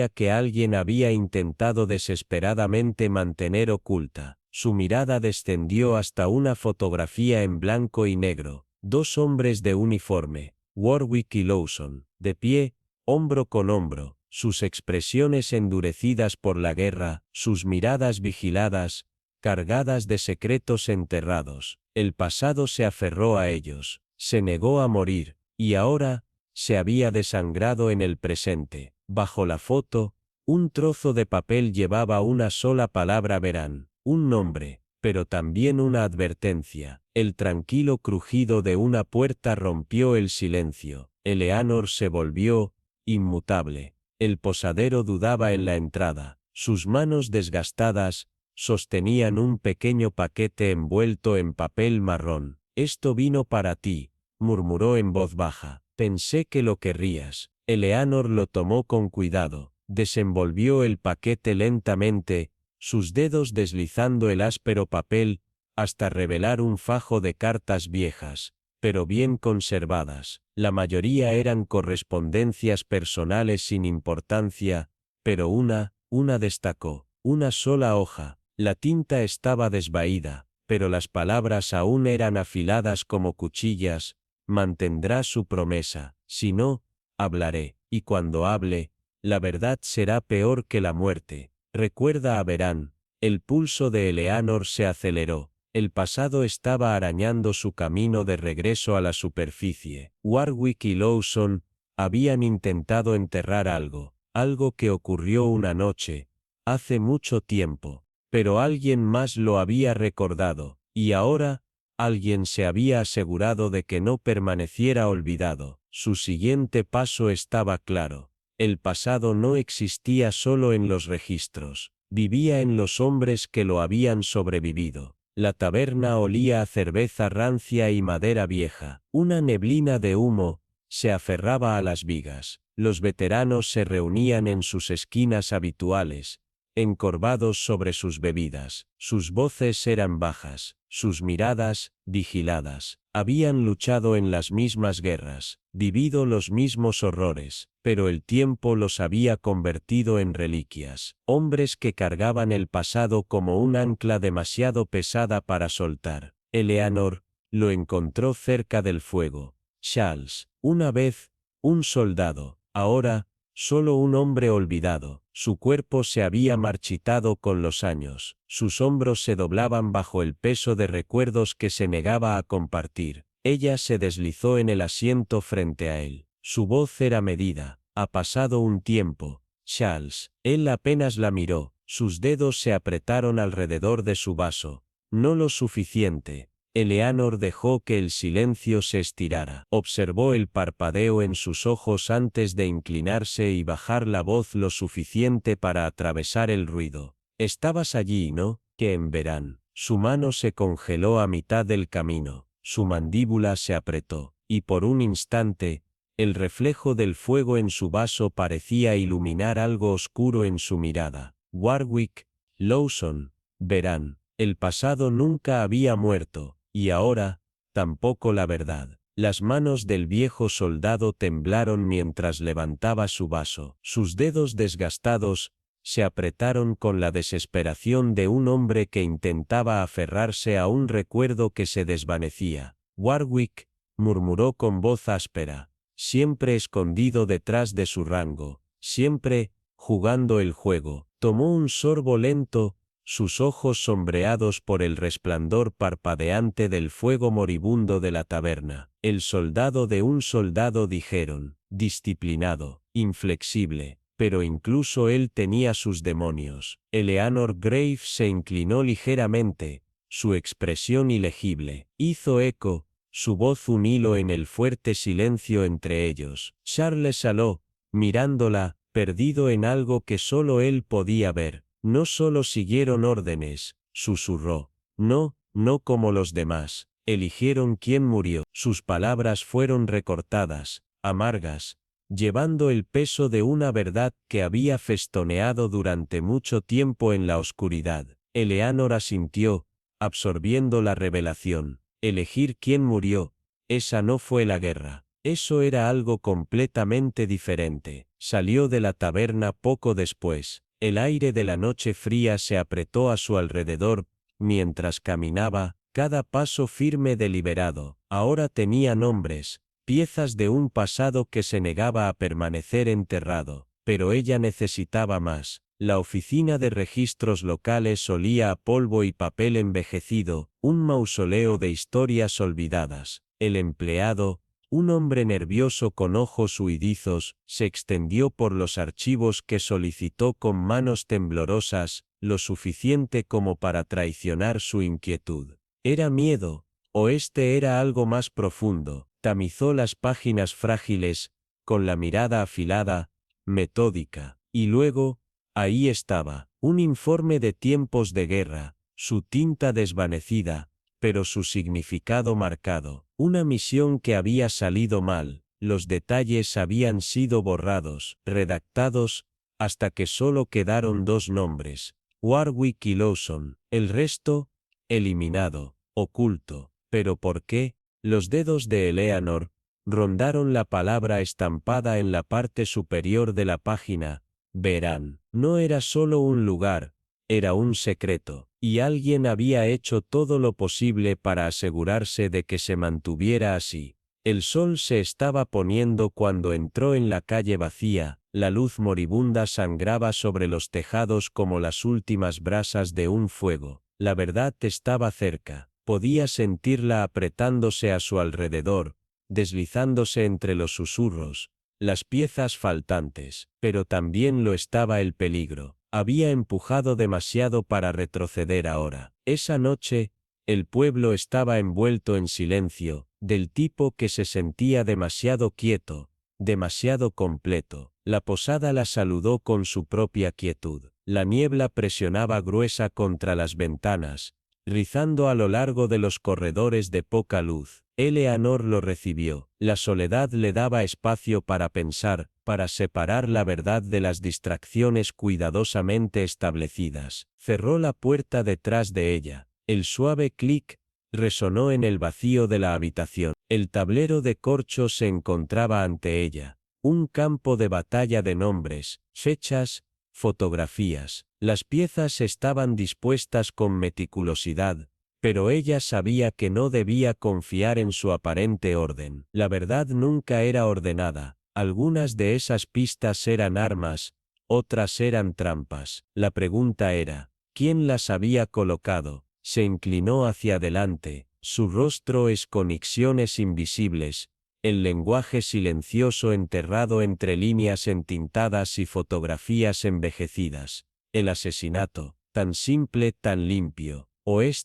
que alguien había intentado desesperadamente mantener oculta. Su mirada descendió hasta una fotografía en blanco y negro. Dos hombres de uniforme, Warwick y Lawson, de pie, hombro con hombro, sus expresiones endurecidas por la guerra, sus miradas vigiladas, cargadas de secretos enterrados. El pasado se aferró a ellos, se negó a morir, y ahora, se había desangrado en el presente. Bajo la foto, un trozo de papel llevaba una sola palabra: Verán, un nombre, pero también una advertencia. El tranquilo crujido de una puerta rompió el silencio. Eleanor se volvió, inmutable. El posadero dudaba en la entrada. Sus manos desgastadas sostenían un pequeño paquete envuelto en papel marrón. «Esto vino para ti», murmuró en voz baja. «Pensé que lo querrías». Eleanor lo tomó con cuidado. Desenvolvió el paquete lentamente, sus dedos deslizando el áspero papel, hasta revelar un fajo de cartas viejas, pero bien conservadas. La mayoría eran correspondencias personales sin importancia, pero una destacó. Una sola hoja. La tinta estaba desvaída, pero las palabras aún eran afiladas como cuchillas. «Mantendrá su promesa. Si no, hablaré, y cuando hable, la verdad será peor que la muerte. Recuerda a Verán». El pulso de Eleanor se aceleró. El pasado estaba arañando su camino de regreso a la superficie. Warwick y Lawson habían intentado enterrar algo que ocurrió una noche, hace mucho tiempo. Pero alguien más lo había recordado, y ahora, alguien se había asegurado de que no permaneciera olvidado. Su siguiente paso estaba claro. El pasado no existía solo en los registros, vivía en los hombres que lo habían sobrevivido. La taberna olía a cerveza rancia y madera vieja. Una neblina de humo se aferraba a las vigas. Los veteranos se reunían en sus esquinas habituales, encorvados sobre sus bebidas. Sus voces eran bajas, sus miradas, vigiladas. Habían luchado en las mismas guerras, vivido los mismos horrores, pero el tiempo los había convertido en reliquias. Hombres que cargaban el pasado como un ancla demasiado pesada para soltar. Eleanor lo encontró cerca del fuego. Charles, una vez, un soldado, ahora, solo un hombre olvidado. Su cuerpo se había marchitado con los años. Sus hombros se doblaban bajo el peso de recuerdos que se negaba a compartir. Ella se deslizó en el asiento frente a él. Su voz era medida. «Ha pasado un tiempo, Charles». Él apenas la miró. Sus dedos se apretaron alrededor de su vaso. No lo suficiente. Eleanor dejó que el silencio se estirara. Observó el parpadeo en sus ojos antes de inclinarse y bajar la voz lo suficiente para atravesar el ruido. «Estabas allí, ¿no? Que en Verán». Su mano se congeló a mitad del camino. Su mandíbula se apretó, y por un instante, el reflejo del fuego en su vaso parecía iluminar algo oscuro en su mirada. Warwick, Lawson, Verán. El pasado nunca había muerto. Y ahora, tampoco la verdad. Las manos del viejo soldado temblaron mientras levantaba su vaso. Sus dedos desgastados se apretaron con la desesperación de un hombre que intentaba aferrarse a un recuerdo que se desvanecía. «Warwick», murmuró con voz áspera, siempre escondido detrás de su rango, siempre jugando el juego. Tomó un sorbo lento, sus ojos sombreados por el resplandor parpadeante del fuego moribundo de la taberna. El soldado de un soldado, dijeron, disciplinado, inflexible, pero incluso él tenía sus demonios. Eleanor Graves se inclinó ligeramente, su expresión ilegible, hizo eco, su voz un hilo en el fuerte silencio entre ellos. Charles Saló, mirándola, perdido en algo que solo él podía ver. «No solo siguieron órdenes», susurró. «No como los demás. Eligieron quién murió». Sus palabras fueron recortadas, amargas, llevando el peso de una verdad que había festoneado durante mucho tiempo en la oscuridad. Eleanor asintió, absorbiendo la revelación. Elegir quién murió, esa no fue la guerra. Eso era algo completamente diferente. Salió de la taberna poco después. El aire de la noche fría se apretó a su alrededor, mientras caminaba, cada paso firme deliberado. Ahora tenía nombres, piezas de un pasado que se negaba a permanecer enterrado, pero ella necesitaba más. La oficina de registros locales olía a polvo y papel envejecido, un mausoleo de historias olvidadas. El empleado, un hombre nervioso con ojos huidizos, se extendió por los archivos que solicitó con manos temblorosas, lo suficiente como para traicionar su inquietud. ¿Era miedo? ¿O este era algo más profundo? Tamizó las páginas frágiles, con la mirada afilada, metódica, y luego, ahí estaba, un informe de tiempos de guerra, su tinta desvanecida, pero su significado marcado, una misión que había salido mal, los detalles habían sido borrados, redactados, hasta que solo quedaron dos nombres, Warwick y Lawson, el resto, eliminado, oculto. ¿Pero por qué? Los dedos de Eleanor rondaron la palabra estampada en la parte superior de la página. Verán, no era solo un lugar, era un secreto, y alguien había hecho todo lo posible para asegurarse de que se mantuviera así. El sol se estaba poniendo cuando entró en la calle vacía, la luz moribunda sangraba sobre los tejados como las últimas brasas de un fuego. La verdad estaba cerca, podía sentirla apretándose a su alrededor, deslizándose entre los susurros, las piezas faltantes, pero también lo estaba el peligro. Había empujado demasiado para retroceder ahora. Esa noche, el pueblo estaba envuelto en silencio, del tipo que se sentía demasiado quieto, demasiado completo. La posada la saludó con su propia quietud. La niebla presionaba gruesa contra las ventanas, rizando a lo largo de los corredores de poca luz. Eleanor lo recibió. La soledad le daba espacio para pensar, para separar la verdad de las distracciones cuidadosamente establecidas. Cerró la puerta detrás de ella. El suave clic resonó en el vacío de la habitación. El tablero de corcho se encontraba ante ella. Un campo de batalla de nombres, fechas, fotografías. Las piezas estaban dispuestas con meticulosidad, pero ella sabía que no debía confiar en su aparente orden. La verdad nunca era ordenada. Algunas de esas pistas eran armas, otras eran trampas. La pregunta era, ¿quién las había colocado? Se inclinó hacia adelante, su rostro es conexiones invisibles, el lenguaje silencioso enterrado entre líneas entintadas y fotografías envejecidas. El asesinato, tan simple, tan limpio.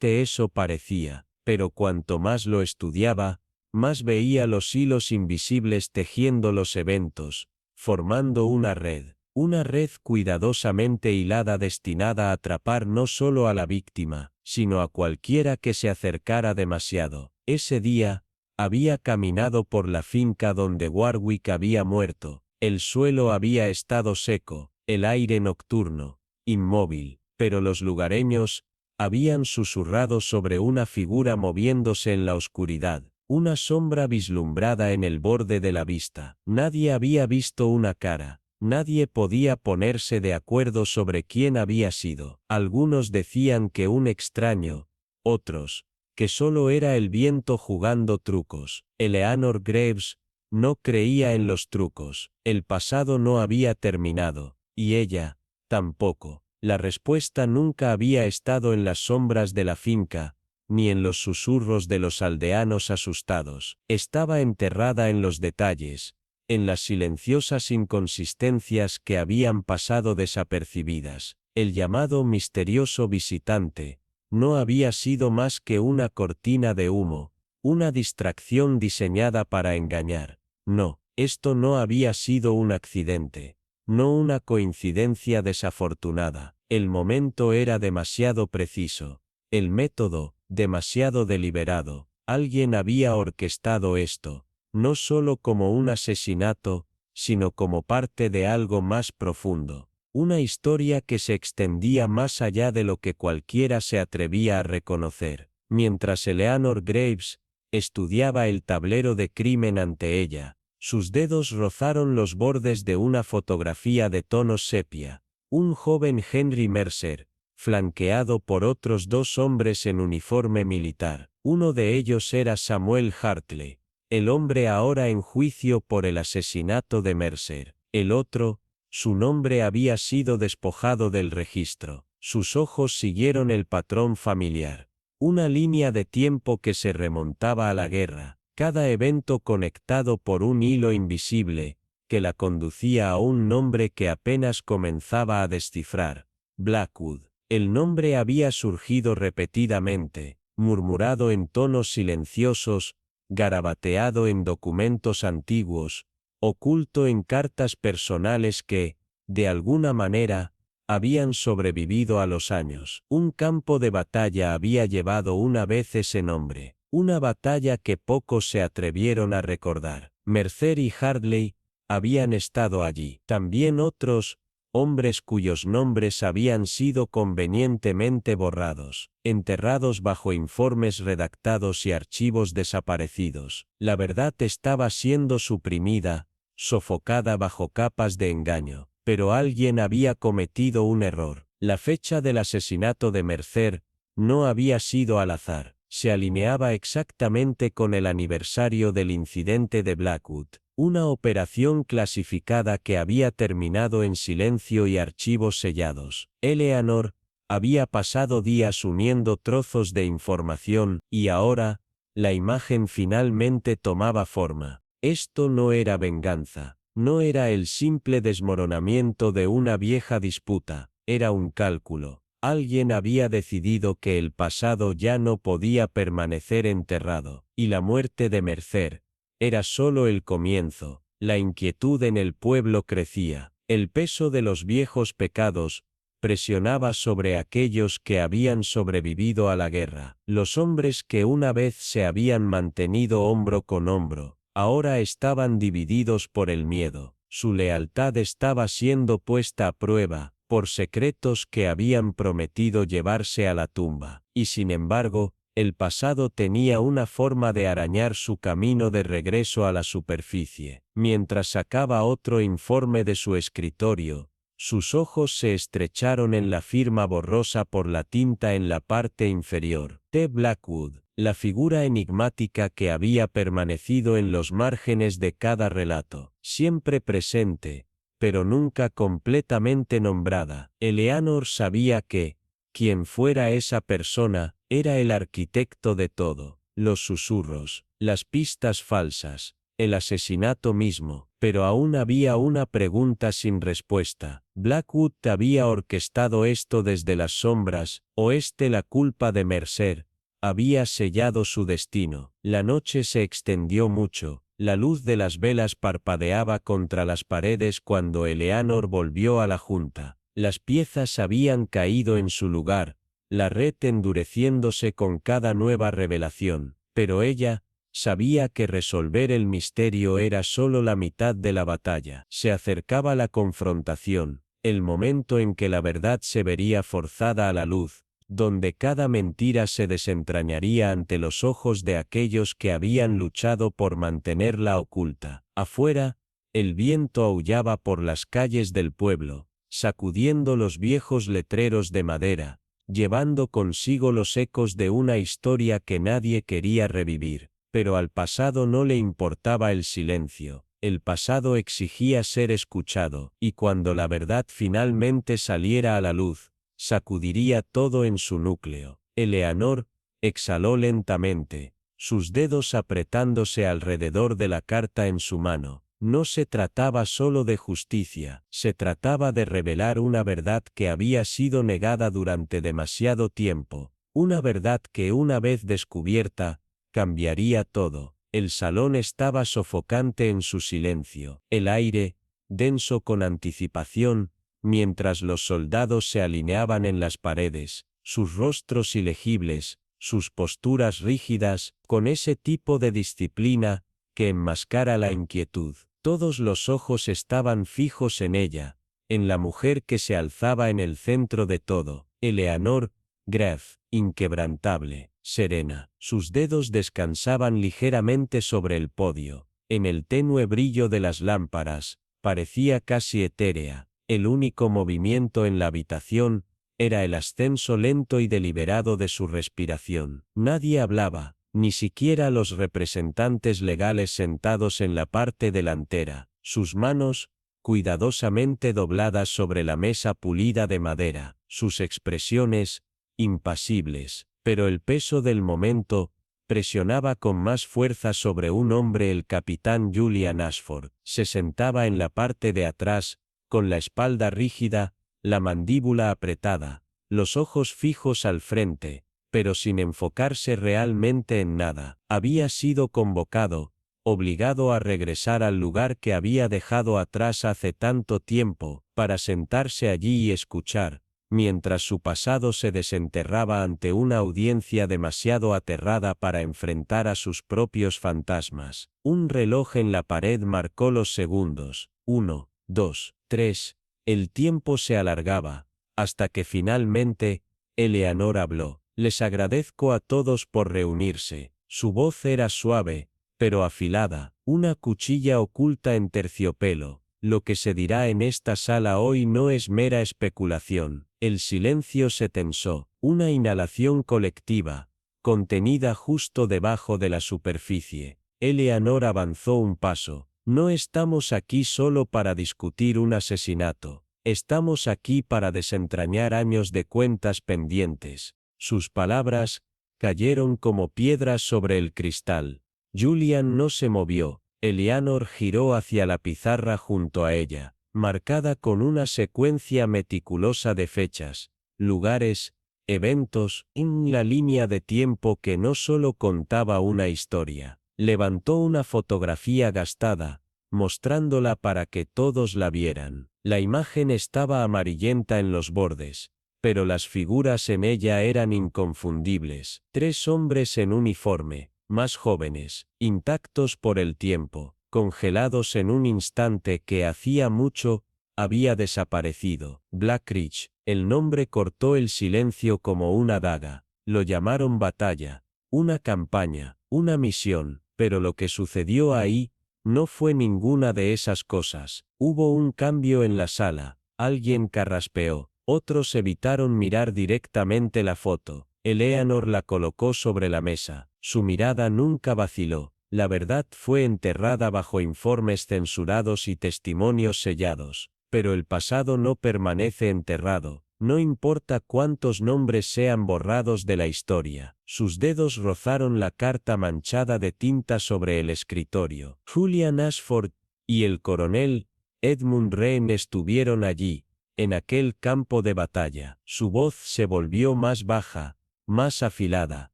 Eso parecía, pero cuanto más lo estudiaba, más veía los hilos invisibles tejiendo los eventos, formando una red cuidadosamente hilada destinada a atrapar no solo a la víctima, sino a cualquiera que se acercara demasiado. Ese día, había caminado por la finca donde Warwick había muerto. El suelo había estado seco, el aire nocturno, inmóvil, pero los lugareños habían susurrado sobre una figura moviéndose en la oscuridad, una sombra vislumbrada en el borde de la vista. Nadie había visto una cara, nadie podía ponerse de acuerdo sobre quién había sido. Algunos decían que un extraño, otros, que solo era el viento jugando trucos. Eleanor Graves no creía en los trucos. El pasado no había terminado, y ella, tampoco. La respuesta nunca había estado en las sombras de la finca, ni en los susurros de los aldeanos asustados. Estaba enterrada en los detalles, en las silenciosas inconsistencias que habían pasado desapercibidas. El llamado misterioso visitante no había sido más que una cortina de humo, una distracción diseñada para engañar. No, esto no había sido un accidente, no una coincidencia desafortunada. El momento era demasiado preciso, el método, demasiado deliberado. Alguien había orquestado esto, no solo como un asesinato, sino como parte de algo más profundo. Una historia que se extendía más allá de lo que cualquiera se atrevía a reconocer. Mientras Eleanor Graves estudiaba el tablero de crimen ante ella, sus dedos rozaron los bordes de una fotografía de tonos sepia. Un joven Henry Mercer, flanqueado por otros dos hombres en uniforme militar. Uno de ellos era Samuel Hartley, el hombre ahora en juicio por el asesinato de Mercer. El otro, su nombre había sido despojado del registro. Sus ojos siguieron el patrón familiar. Una línea de tiempo que se remontaba a la guerra, cada evento conectado por un hilo invisible, que la conducía a un nombre que apenas comenzaba a descifrar. Blackwood. El nombre había surgido repetidamente, murmurado en tonos silenciosos, garabateado en documentos antiguos, oculto en cartas personales que, de alguna manera, habían sobrevivido a los años. Un campo de batalla había llevado una vez ese nombre, una batalla que pocos se atrevieron a recordar. Mercer y Hartley habían estado allí. También otros hombres cuyos nombres habían sido convenientemente borrados, enterrados bajo informes redactados y archivos desaparecidos. La verdad estaba siendo suprimida, sofocada bajo capas de engaño, pero alguien había cometido un error. La fecha del asesinato de Mercer no había sido al azar, se alineaba exactamente con el aniversario del incidente de Blackwood. Una operación clasificada que había terminado en silencio y archivos sellados. Eleanor había pasado días uniendo trozos de información, y ahora, la imagen finalmente tomaba forma. Esto no era venganza, no era el simple desmoronamiento de una vieja disputa, era un cálculo. Alguien había decidido que el pasado ya no podía permanecer enterrado, y la muerte de Mercer era solo el comienzo. La inquietud en el pueblo crecía. El peso de los viejos pecados presionaba sobre aquellos que habían sobrevivido a la guerra. Los hombres que una vez se habían mantenido hombro con hombro, ahora estaban divididos por el miedo. Su lealtad estaba siendo puesta a prueba por secretos que habían prometido llevarse a la tumba. Y sin embargo, el pasado tenía una forma de arañar su camino de regreso a la superficie. Mientras sacaba otro informe de su escritorio, sus ojos se estrecharon en la firma borrosa por la tinta en la parte inferior. T. Blackwood, la figura enigmática que había permanecido en los márgenes de cada relato, siempre presente, pero nunca completamente nombrada. Eleanor sabía que, quien fuera esa persona, era el arquitecto de todo. Los susurros, las pistas falsas, el asesinato mismo. Pero aún había una pregunta sin respuesta. ¿Blackwood había orquestado esto desde las sombras, o la culpa de Mercer había sellado su destino? La noche se extendió mucho. La luz de las velas parpadeaba contra las paredes cuando Eleanor volvió a la junta. Las piezas habían caído en su lugar, la red endureciéndose con cada nueva revelación, pero ella sabía que resolver el misterio era solo la mitad de la batalla. Se acercaba la confrontación, el momento en que la verdad se vería forzada a la luz, donde cada mentira se desentrañaría ante los ojos de aquellos que habían luchado por mantenerla oculta. Afuera, el viento aullaba por las calles del pueblo, sacudiendo los viejos letreros de madera, llevando consigo los ecos de una historia que nadie quería revivir. Pero al pasado no le importaba el silencio. El pasado exigía ser escuchado, y cuando la verdad finalmente saliera a la luz, sacudiría todo en su núcleo. Eleanor exhaló lentamente, sus dedos apretándose alrededor de la carta en su mano. No se trataba solo de justicia, se trataba de revelar una verdad que había sido negada durante demasiado tiempo, una verdad que una vez descubierta, cambiaría todo. El salón estaba sofocante en su silencio, el aire, denso con anticipación, mientras los soldados se alineaban en las paredes, sus rostros ilegibles, sus posturas rígidas, con ese tipo de disciplina que enmascara la inquietud. Todos los ojos estaban fijos en ella, en la mujer que se alzaba en el centro de todo. Eleanor Greff, inquebrantable, serena. Sus dedos descansaban ligeramente sobre el podio. En el tenue brillo de las lámparas, parecía casi etérea. El único movimiento en la habitación era el ascenso lento y deliberado de su respiración. Nadie hablaba, ni siquiera los representantes legales sentados en la parte delantera. Sus manos, cuidadosamente dobladas sobre la mesa pulida de madera, sus expresiones, impasibles, pero el peso del momento presionaba con más fuerza sobre un hombre. El capitán Julian Ashford se sentaba en la parte de atrás, con la espalda rígida, la mandíbula apretada, los ojos fijos al frente, pero sin enfocarse realmente en nada. Había sido convocado, obligado a regresar al lugar que había dejado atrás hace tanto tiempo, para sentarse allí y escuchar, mientras su pasado se desenterraba ante una audiencia demasiado aterrada para enfrentar a sus propios fantasmas. Un reloj en la pared marcó los segundos. 1, 2, 3. El tiempo se alargaba, hasta que finalmente, Eleanor habló. Les agradezco a todos por reunirse. Su voz era suave, pero afilada, una cuchilla oculta en terciopelo. Lo que se dirá en esta sala hoy no es mera especulación. El silencio se tensó, una inhalación colectiva, contenida justo debajo de la superficie. Eleanor avanzó un paso. No estamos aquí solo para discutir un asesinato. Estamos aquí para desentrañar años de cuentas pendientes. Sus palabras cayeron como piedras sobre el cristal. Julian no se movió. Eleanor giró hacia la pizarra junto a ella, marcada con una secuencia meticulosa de fechas, lugares, eventos, en la línea de tiempo que no solo contaba una historia. Levantó una fotografía gastada, mostrándola para que todos la vieran. La imagen estaba amarillenta en los bordes, pero las figuras en ella eran inconfundibles. 3 hombres en uniforme, más jóvenes, intactos por el tiempo, congelados en un instante que hacía mucho había desaparecido. Black Ridge, el nombre cortó el silencio como una daga. Lo llamaron batalla, una campaña, una misión, pero lo que sucedió ahí no fue ninguna de esas cosas. Hubo un cambio en la sala, alguien carraspeó, otros evitaron mirar directamente la foto. Eleanor la colocó sobre la mesa. Su mirada nunca vaciló. La verdad fue enterrada bajo informes censurados y testimonios sellados. Pero el pasado no permanece enterrado. No importa cuántos nombres sean borrados de la historia. Sus dedos rozaron la carta manchada de tinta sobre el escritorio. Julian Ashford y el coronel Edmund Wren estuvieron allí, en aquel campo de batalla. Su voz se volvió más baja, más afilada.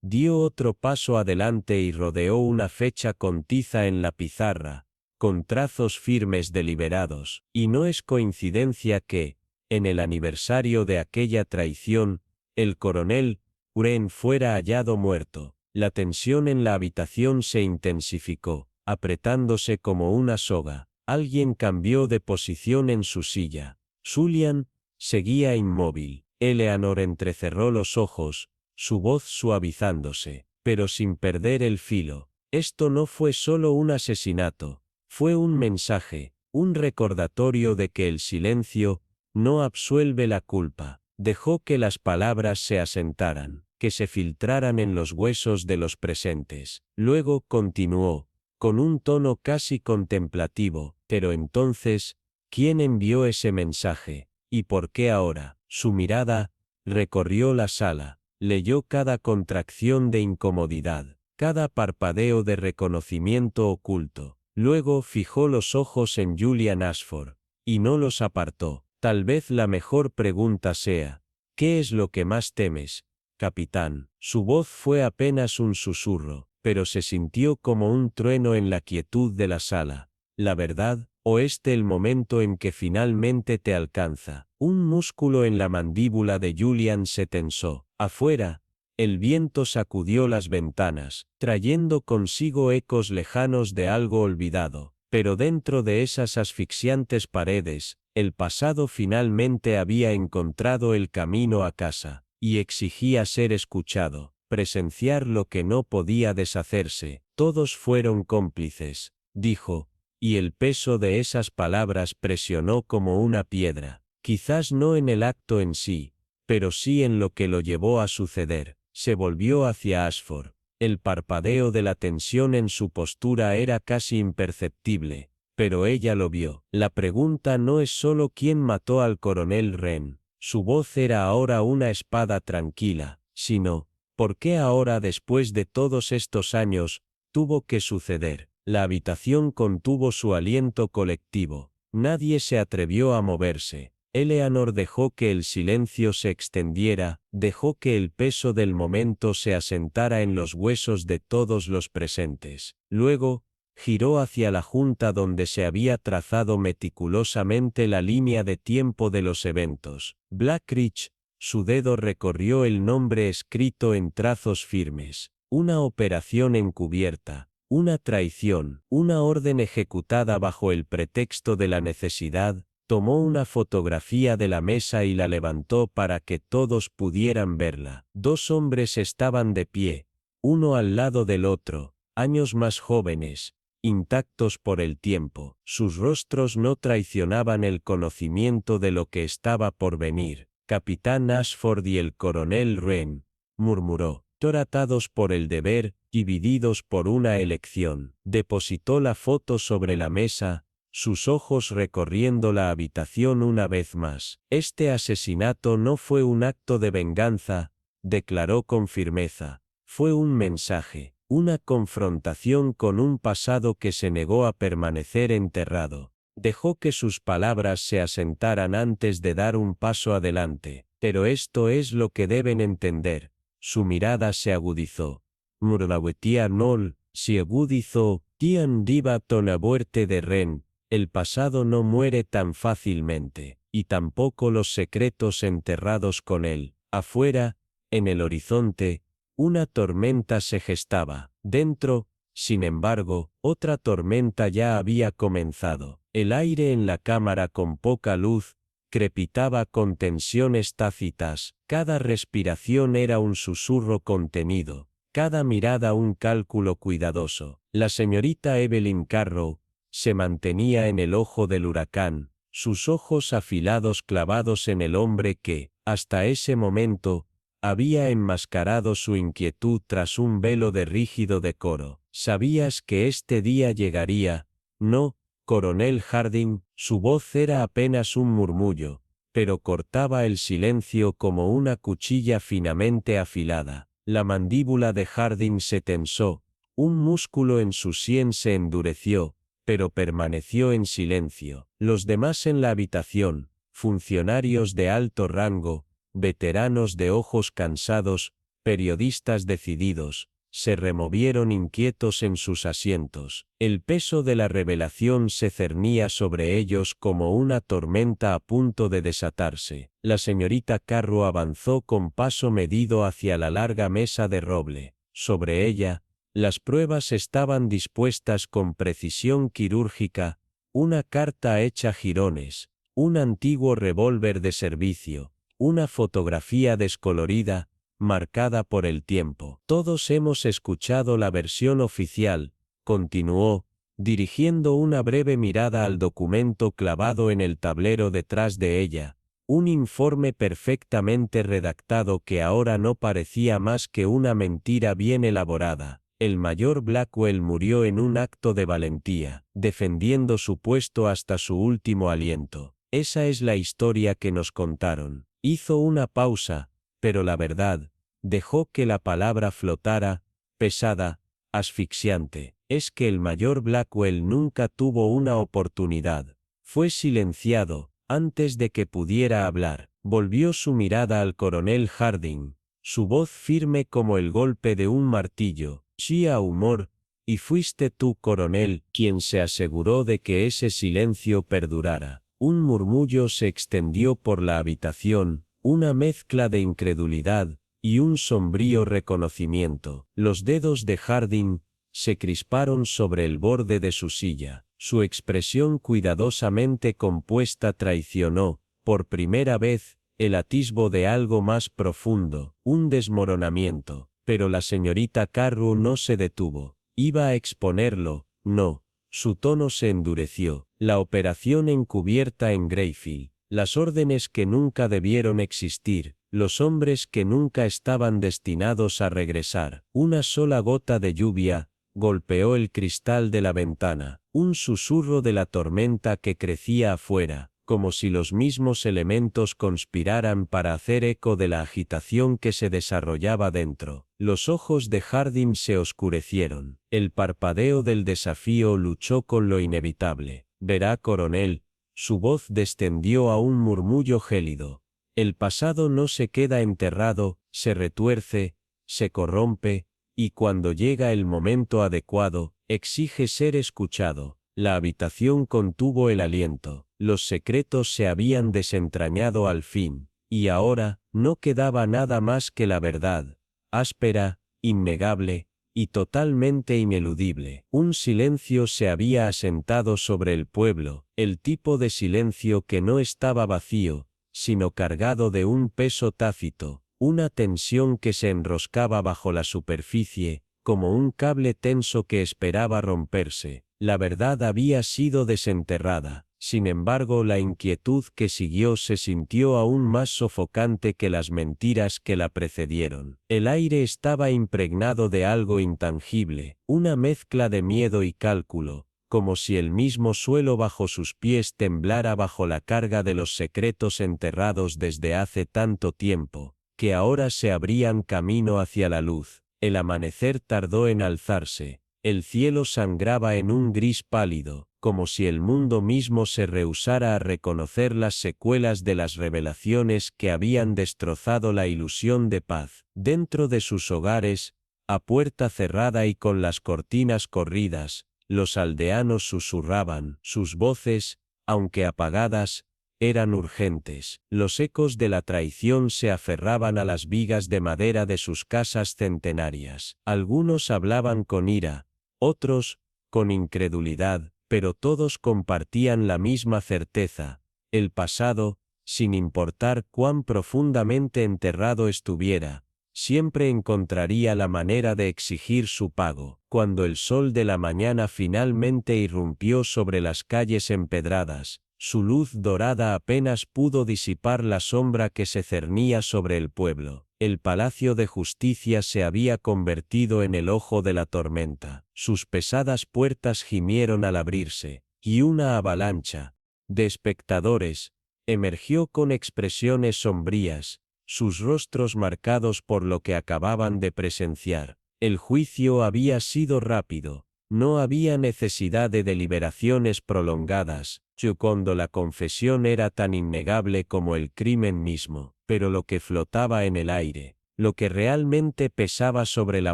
Dio otro paso adelante y rodeó una fecha con tiza en la pizarra, con trazos firmes deliberados. Y no es coincidencia que, en el aniversario de aquella traición, el coronel Wren fuera hallado muerto. La tensión en la habitación se intensificó, apretándose como una soga. Alguien cambió de posición en su silla. Julian seguía inmóvil. Eleanor entrecerró los ojos, su voz suavizándose, pero sin perder el filo. Esto no fue solo un asesinato, fue un mensaje, un recordatorio de que el silencio no absuelve la culpa. Dejó que las palabras se asentaran, que se filtraran en los huesos de los presentes. Luego continuó, con un tono casi contemplativo, pero entonces, ¿quién envió ese mensaje? ¿Y por qué ahora? Su mirada recorrió la sala, leyó cada contracción de incomodidad, cada parpadeo de reconocimiento oculto. Luego fijó los ojos en Julian Ashford, y no los apartó. Tal vez la mejor pregunta sea, ¿qué es lo que más temes, capitán? Su voz fue apenas un susurro, pero se sintió como un trueno en la quietud de la sala. ¿La verdad, o este el momento en que finalmente te alcanza? Un músculo en la mandíbula de Julian se tensó. Afuera, el viento sacudió las ventanas, trayendo consigo ecos lejanos de algo olvidado. Pero dentro de esas asfixiantes paredes, el pasado finalmente había encontrado el camino a casa, y exigía ser escuchado, presenciar lo que no podía deshacerse. Todos fueron cómplices, dijo, y el peso de esas palabras presionó como una piedra, quizás no en el acto en sí, pero sí en lo que lo llevó a suceder. Se volvió hacia Ashford. El parpadeo de la tensión en su postura era casi imperceptible, pero ella lo vio. La pregunta no es solo quién mató al coronel Wren, su voz era ahora una espada tranquila, sino, ¿por qué ahora después de todos estos años, tuvo que suceder? La habitación contuvo su aliento colectivo. Nadie se atrevió a moverse. Eleanor dejó que el silencio se extendiera, dejó que el peso del momento se asentara en los huesos de todos los presentes. Luego, giró hacia la junta donde se había trazado meticulosamente la línea de tiempo de los eventos. Blackridge, su dedo recorrió el nombre escrito en trazos firmes. Una operación encubierta, una traición, una orden ejecutada bajo el pretexto de la necesidad. Tomó una fotografía de la mesa y la levantó para que todos pudieran verla. Dos hombres estaban de pie, uno al lado del otro, años más jóvenes, intactos por el tiempo. Sus rostros no traicionaban el conocimiento de lo que estaba por venir. Capitán Ashford y el coronel Wren, murmuró, tratados por el deber, divididos por una elección. Depositó la foto sobre la mesa, sus ojos recorriendo la habitación una vez más. Este asesinato no fue un acto de venganza, declaró con firmeza. Fue un mensaje, una confrontación con un pasado que se negó a permanecer enterrado. Dejó que sus palabras se asentaran antes de dar un paso adelante. Pero esto es lo que deben entender. Su mirada se agudizó. Murlawetia Nol, se agudizó, Tian Diva Tonabuerte de Ren. El pasado no muere tan fácilmente, y tampoco los secretos enterrados con él. Afuera, en el horizonte, una tormenta se gestaba. Dentro, sin embargo, otra tormenta ya había comenzado. El aire en la cámara con poca luz, crepitaba con tensiones tácitas. Cada respiración era un susurro contenido, cada mirada un cálculo cuidadoso. La señorita Evelyn Carrow se mantenía en el ojo del huracán, sus ojos afilados clavados en el hombre que, hasta ese momento, había enmascarado su inquietud tras un velo de rígido decoro. ¿Sabías que este día llegaría? No, coronel Harding. Su voz era apenas un murmullo, pero cortaba el silencio como una cuchilla finamente afilada. La mandíbula de Harding se tensó, un músculo en su sien se endureció, pero permaneció en silencio. Los demás en la habitación, funcionarios de alto rango, veteranos de ojos cansados, periodistas decididos, se removieron inquietos en sus asientos. El peso de la revelación se cernía sobre ellos como una tormenta a punto de desatarse. La señorita Carrow avanzó con paso medido hacia la larga mesa de roble. Sobre ella, las pruebas estaban dispuestas con precisión quirúrgica, una carta hecha jirones, un antiguo revólver de servicio, una fotografía descolorida, marcada por el tiempo. Todos hemos escuchado la versión oficial, continuó, dirigiendo una breve mirada al documento clavado en el tablero detrás de ella, un informe perfectamente redactado que ahora no parecía más que una mentira bien elaborada. El mayor Blackwell murió en un acto de valentía, defendiendo su puesto hasta su último aliento. Esa es la historia que nos contaron. Hizo una pausa, pero la verdad, dejó que la palabra flotara, pesada, asfixiante. Es que el mayor Blackwell nunca tuvo una oportunidad. Fue silenciado, antes de que pudiera hablar. Volvió su mirada al coronel Harding, su voz firme como el golpe de un martillo. Chía humor, y fuiste tú, coronel, quien se aseguró de que ese silencio perdurara. Un murmullo se extendió por la habitación, una mezcla de incredulidad y un sombrío reconocimiento. Los dedos de Harding se crisparon sobre el borde de su silla. Su expresión cuidadosamente compuesta traicionó, por primera vez, el atisbo de algo más profundo, un desmoronamiento. Pero la señorita Carrow no se detuvo. Iba a exponerlo, no. Su tono se endureció. La operación encubierta en Greyfield. Las órdenes que nunca debieron existir. Los hombres que nunca estaban destinados a regresar. Una sola gota de lluvia golpeó el cristal de la ventana. Un susurro de la tormenta que crecía afuera, como si los mismos elementos conspiraran para hacer eco de la agitación que se desarrollaba dentro. Los ojos de Harding se oscurecieron. El parpadeo del desafío luchó con lo inevitable. Verá, coronel, Su voz descendió a un murmullo gélido. El pasado no se queda enterrado, se retuerce, se corrompe, y cuando llega el momento adecuado, exige ser escuchado. La habitación contuvo el aliento. Los secretos se habían desentrañado al fin, y ahora, no quedaba nada más que la verdad, áspera, innegable, y totalmente ineludible. Un silencio se había asentado sobre el pueblo, el tipo de silencio que no estaba vacío, sino cargado de un peso tácito, una tensión que se enroscaba bajo la superficie, como un cable tenso que esperaba romperse. La verdad había sido desenterrada. Sin embargo, la inquietud que siguió se sintió aún más sofocante que las mentiras que la precedieron. El aire estaba impregnado de algo intangible, una mezcla de miedo y cálculo, como si el mismo suelo bajo sus pies temblara bajo la carga de los secretos enterrados desde hace tanto tiempo, que ahora se abrían camino hacia la luz. El amanecer tardó en alzarse. El cielo sangraba en un gris pálido, como si el mundo mismo se rehusara a reconocer las secuelas de las revelaciones que habían destrozado la ilusión de paz. Dentro de sus hogares, a puerta cerrada y con las cortinas corridas, los aldeanos susurraban. Sus voces, aunque apagadas, eran urgentes. Los ecos de la traición se aferraban a las vigas de madera de sus casas centenarias. Algunos hablaban con ira, otros, con incredulidad, pero todos compartían la misma certeza. El pasado, sin importar cuán profundamente enterrado estuviera, siempre encontraría la manera de exigir su pago. Cuando el sol de la mañana finalmente irrumpió sobre las calles empedradas, su luz dorada apenas pudo disipar la sombra que se cernía sobre el pueblo. El palacio de justicia se había convertido en el ojo de la tormenta. Sus pesadas puertas gimieron al abrirse, y una avalancha de espectadores emergió con expresiones sombrías, sus rostros marcados por lo que acababan de presenciar. El juicio había sido rápido, no había necesidad de deliberaciones prolongadas, cuando la confesión era tan innegable como el crimen mismo. Pero lo que flotaba en el aire, lo que realmente pesaba sobre la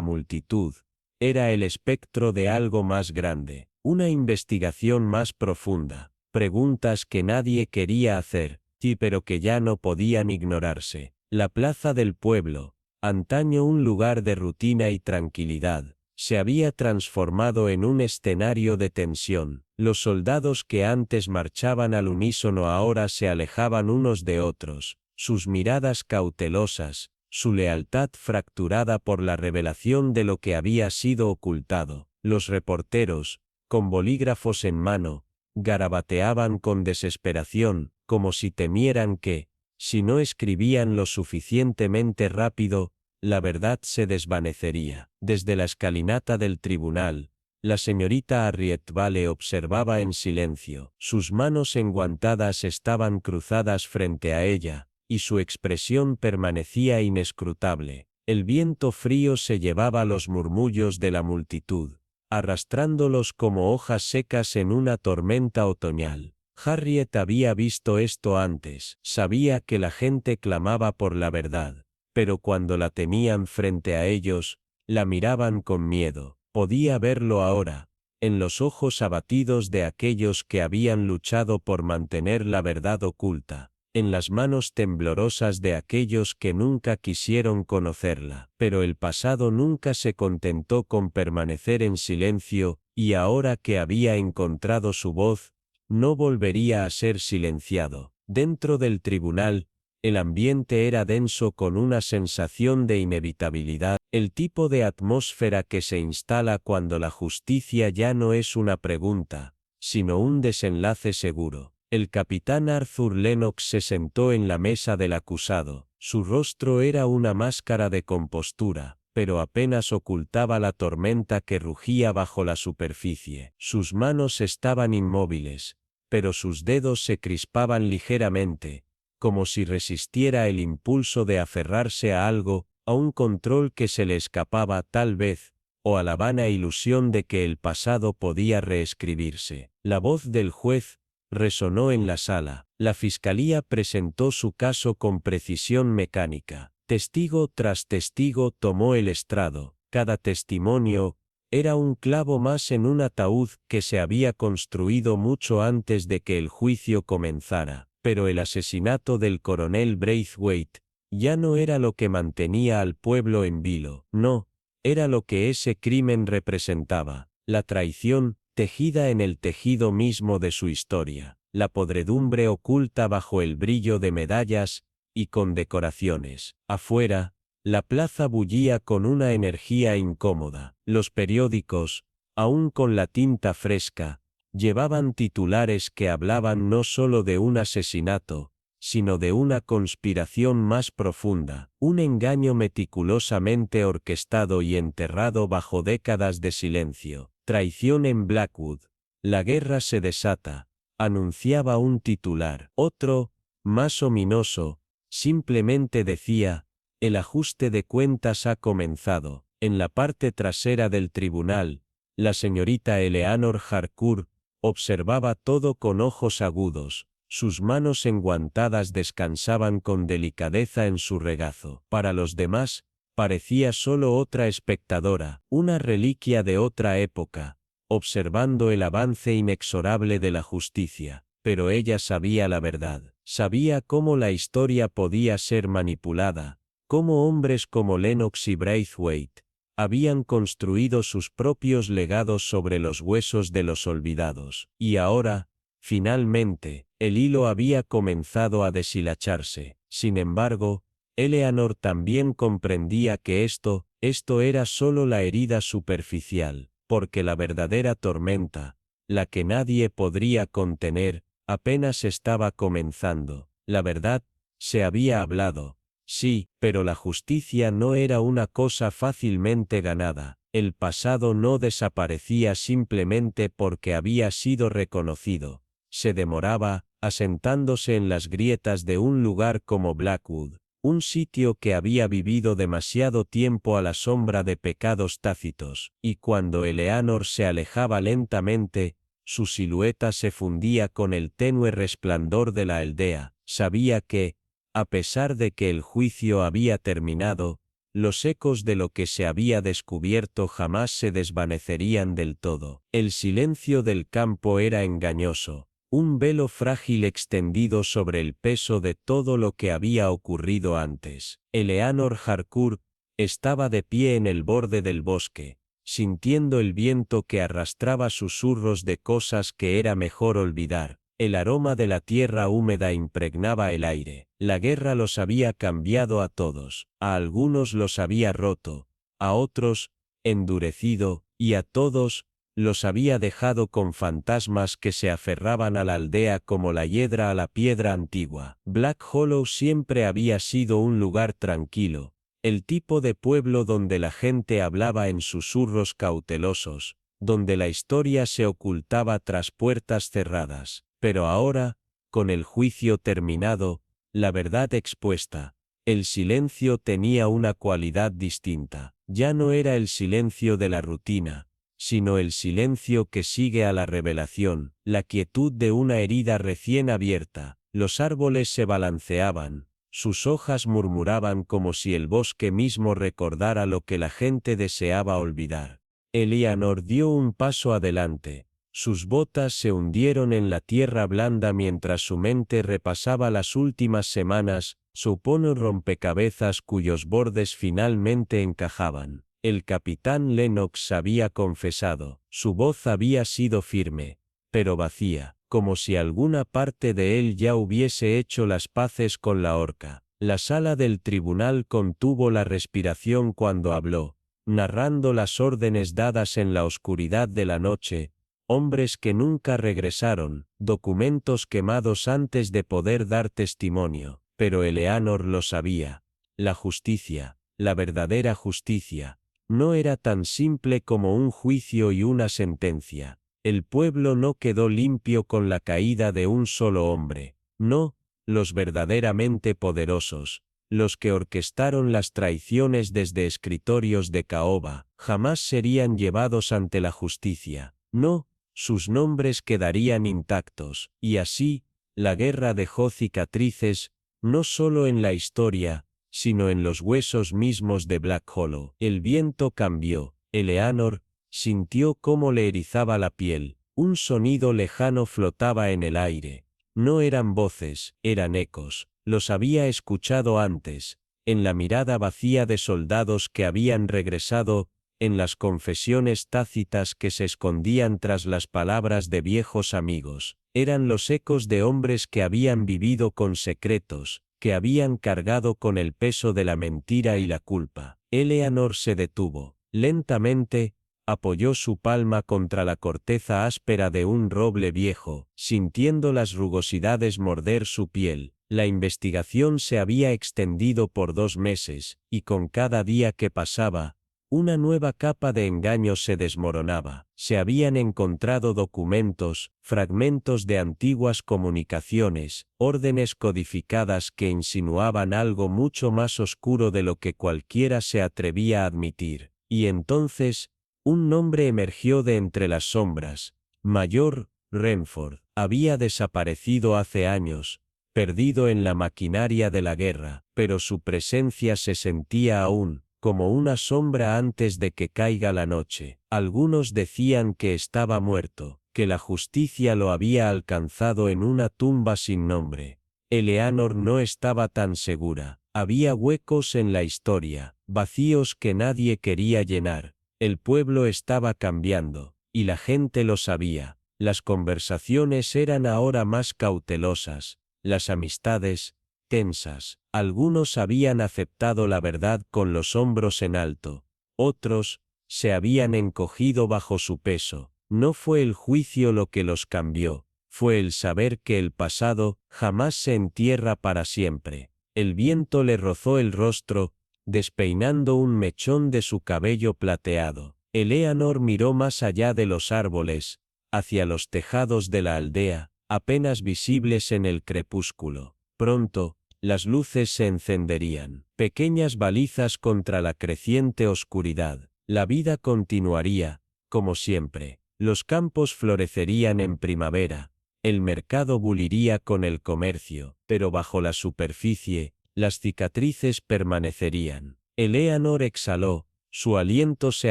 multitud, era el espectro de algo más grande, una investigación más profunda, preguntas que nadie quería hacer, pero que ya no podían ignorarse. La plaza del pueblo, antaño un lugar de rutina y tranquilidad, se había transformado en un escenario de tensión. Los soldados que antes marchaban al unísono ahora se alejaban unos de otros, sus miradas cautelosas, su lealtad fracturada por la revelación de lo que había sido ocultado. Los reporteros, con bolígrafos en mano, garabateaban con desesperación, como si temieran que, si no escribían lo suficientemente rápido, la verdad se desvanecería. Desde la escalinata del tribunal, la señorita Harriet Vale observaba en silencio. Sus manos enguantadas estaban cruzadas frente a ella, y su expresión permanecía inescrutable. El viento frío se llevaba los murmullos de la multitud, arrastrándolos como hojas secas en una tormenta otoñal. Harriet había visto esto antes, sabía que la gente clamaba por la verdad, pero cuando la tenían frente a ellos, la miraban con miedo. Podía verlo ahora, en los ojos abatidos de aquellos que habían luchado por mantener la verdad oculta, en las manos temblorosas de aquellos que nunca quisieron conocerla. Pero el pasado nunca se contentó con permanecer en silencio, y ahora que había encontrado su voz, no volvería a ser silenciado. Dentro del tribunal, el ambiente era denso con una sensación de inevitabilidad, el tipo de atmósfera que se instala cuando la justicia ya no es una pregunta, sino un desenlace seguro. El capitán Arthur Lennox se sentó en la mesa del acusado. Su rostro era una máscara de compostura, pero apenas ocultaba la tormenta que rugía bajo la superficie. Sus manos estaban inmóviles, pero sus dedos se crispaban ligeramente, como si resistiera el impulso de aferrarse a algo, a un control que se le escapaba tal vez, o a la vana ilusión de que el pasado podía reescribirse. La voz del juez, resonó en la sala. La fiscalía presentó su caso con precisión mecánica. Testigo tras testigo tomó el estrado. Cada testimonio era un clavo más en un ataúd que se había construido mucho antes de que el juicio comenzara. Pero el asesinato del coronel Braithwaite ya no era lo que mantenía al pueblo en vilo. No, era lo que ese crimen representaba. La traición, tejida en el tejido mismo de su historia. La podredumbre oculta bajo el brillo de medallas y condecoraciones. Afuera, la plaza bullía con una energía incómoda. Los periódicos, aún con la tinta fresca, llevaban titulares que hablaban no solo de un asesinato, sino de una conspiración más profunda, un engaño meticulosamente orquestado y enterrado bajo décadas de silencio. Traición en Blackwood. La guerra se desata, anunciaba un titular. Otro, más ominoso, simplemente decía: el ajuste de cuentas ha comenzado. En la parte trasera del tribunal, la señorita Eleanor Harcourt observaba todo con ojos agudos. Sus manos enguantadas descansaban con delicadeza en su regazo. Para los demás, parecía solo otra espectadora, una reliquia de otra época, observando el avance inexorable de la justicia. Pero ella sabía la verdad. Sabía cómo la historia podía ser manipulada, cómo hombres como Lennox y Braithwaite habían construido sus propios legados sobre los huesos de los olvidados. Y ahora, finalmente, el hilo había comenzado a deshilacharse. Sin embargo, Eleanor también comprendía que esto era solo la herida superficial, porque la verdadera tormenta, la que nadie podría contener, apenas estaba comenzando. La verdad, se había hablado. Sí, pero la justicia no era una cosa fácilmente ganada. El pasado no desaparecía simplemente porque había sido reconocido. Se demoraba, asentándose en las grietas de un lugar como Blackwood, un sitio que había vivido demasiado tiempo a la sombra de pecados tácitos, y cuando Eleanor se alejaba lentamente, su silueta se fundía con el tenue resplandor de la aldea. Sabía que, a pesar de que el juicio había terminado, los ecos de lo que se había descubierto jamás se desvanecerían del todo. El silencio del campo era engañoso, un velo frágil extendido sobre el peso de todo lo que había ocurrido antes. Eleanor Harcourt estaba de pie en el borde del bosque, sintiendo el viento que arrastraba susurros de cosas que era mejor olvidar. El aroma de la tierra húmeda impregnaba el aire. La guerra los había cambiado a todos. A algunos los había roto, a otros, endurecido, y a todos, los había dejado con fantasmas que se aferraban a la aldea como la hiedra a la piedra antigua. Black Hollow siempre había sido un lugar tranquilo, el tipo de pueblo donde la gente hablaba en susurros cautelosos, donde la historia se ocultaba tras puertas cerradas. Pero ahora, con el juicio terminado, la verdad expuesta, el silencio tenía una cualidad distinta. Ya no era el silencio de la rutina, sino el silencio que sigue a la revelación, la quietud de una herida recién abierta. Los árboles se balanceaban, sus hojas murmuraban como si el bosque mismo recordara lo que la gente deseaba olvidar. Eleanor dio un paso adelante. Sus botas se hundieron en la tierra blanda mientras su mente repasaba las últimas semanas, supone rompecabezas cuyos bordes finalmente encajaban. El capitán Lennox había confesado, su voz había sido firme, pero vacía, como si alguna parte de él ya hubiese hecho las paces con la horca. La sala del tribunal contuvo la respiración cuando habló, narrando las órdenes dadas en la oscuridad de la noche, hombres que nunca regresaron, documentos quemados antes de poder dar testimonio. Pero Eleanor lo sabía. La justicia, la verdadera justicia, no era tan simple como un juicio y una sentencia. El pueblo no quedó limpio con la caída de un solo hombre. No, los verdaderamente poderosos, los que orquestaron las traiciones desde escritorios de caoba, jamás serían llevados ante la justicia. No, sus nombres quedarían intactos, y así, la guerra dejó cicatrices, no solo en la historia, sino en los huesos mismos de Black Hollow. El viento cambió. Eleanor sintió cómo le erizaba la piel. Un sonido lejano flotaba en el aire. No eran voces, eran ecos. Los había escuchado antes, en la mirada vacía de soldados que habían regresado, en las confesiones tácitas que se escondían tras las palabras de viejos amigos. Eran los ecos de hombres que habían vivido con secretos, que habían cargado con el peso de la mentira y la culpa. Eleanor se detuvo. Lentamente, apoyó su palma contra la corteza áspera de un roble viejo, sintiendo las rugosidades morder su piel. La investigación se había extendido por 2 meses, y con cada día que pasaba, una nueva capa de engaño se desmoronaba. Se habían encontrado documentos, fragmentos de antiguas comunicaciones, órdenes codificadas que insinuaban algo mucho más oscuro de lo que cualquiera se atrevía a admitir. Y entonces, un nombre emergió de entre las sombras. Mayor Renford había desaparecido hace años, perdido en la maquinaria de la guerra, pero su presencia se sentía aún, como una sombra antes de que caiga la noche. Algunos decían que estaba muerto, que la justicia lo había alcanzado en una tumba sin nombre. Eleanor no estaba tan segura. Había huecos en la historia, vacíos que nadie quería llenar. El pueblo estaba cambiando, y la gente lo sabía. Las conversaciones eran ahora más cautelosas, las amistades, tensas. Algunos habían aceptado la verdad con los hombros en alto, otros se habían encogido bajo su peso. No fue el juicio lo que los cambió, fue el saber que el pasado jamás se entierra para siempre. El viento le rozó el rostro, despeinando un mechón de su cabello plateado. Eleanor miró más allá de los árboles, hacia los tejados de la aldea, apenas visibles en el crepúsculo. Pronto, las luces se encenderían, pequeñas balizas contra la creciente oscuridad. La vida continuaría, como siempre. Los campos florecerían en primavera, el mercado buliría con el comercio, pero bajo la superficie, las cicatrices permanecerían. Eleanor exhaló, su aliento se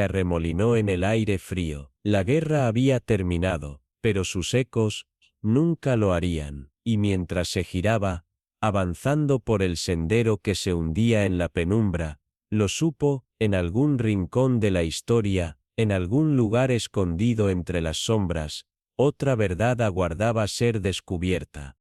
arremolinó en el aire frío. La guerra había terminado, pero sus ecos nunca lo harían, y mientras se giraba, avanzando por el sendero que se hundía en la penumbra, lo supo, en algún rincón de la historia, en algún lugar escondido entre las sombras, otra verdad aguardaba ser descubierta.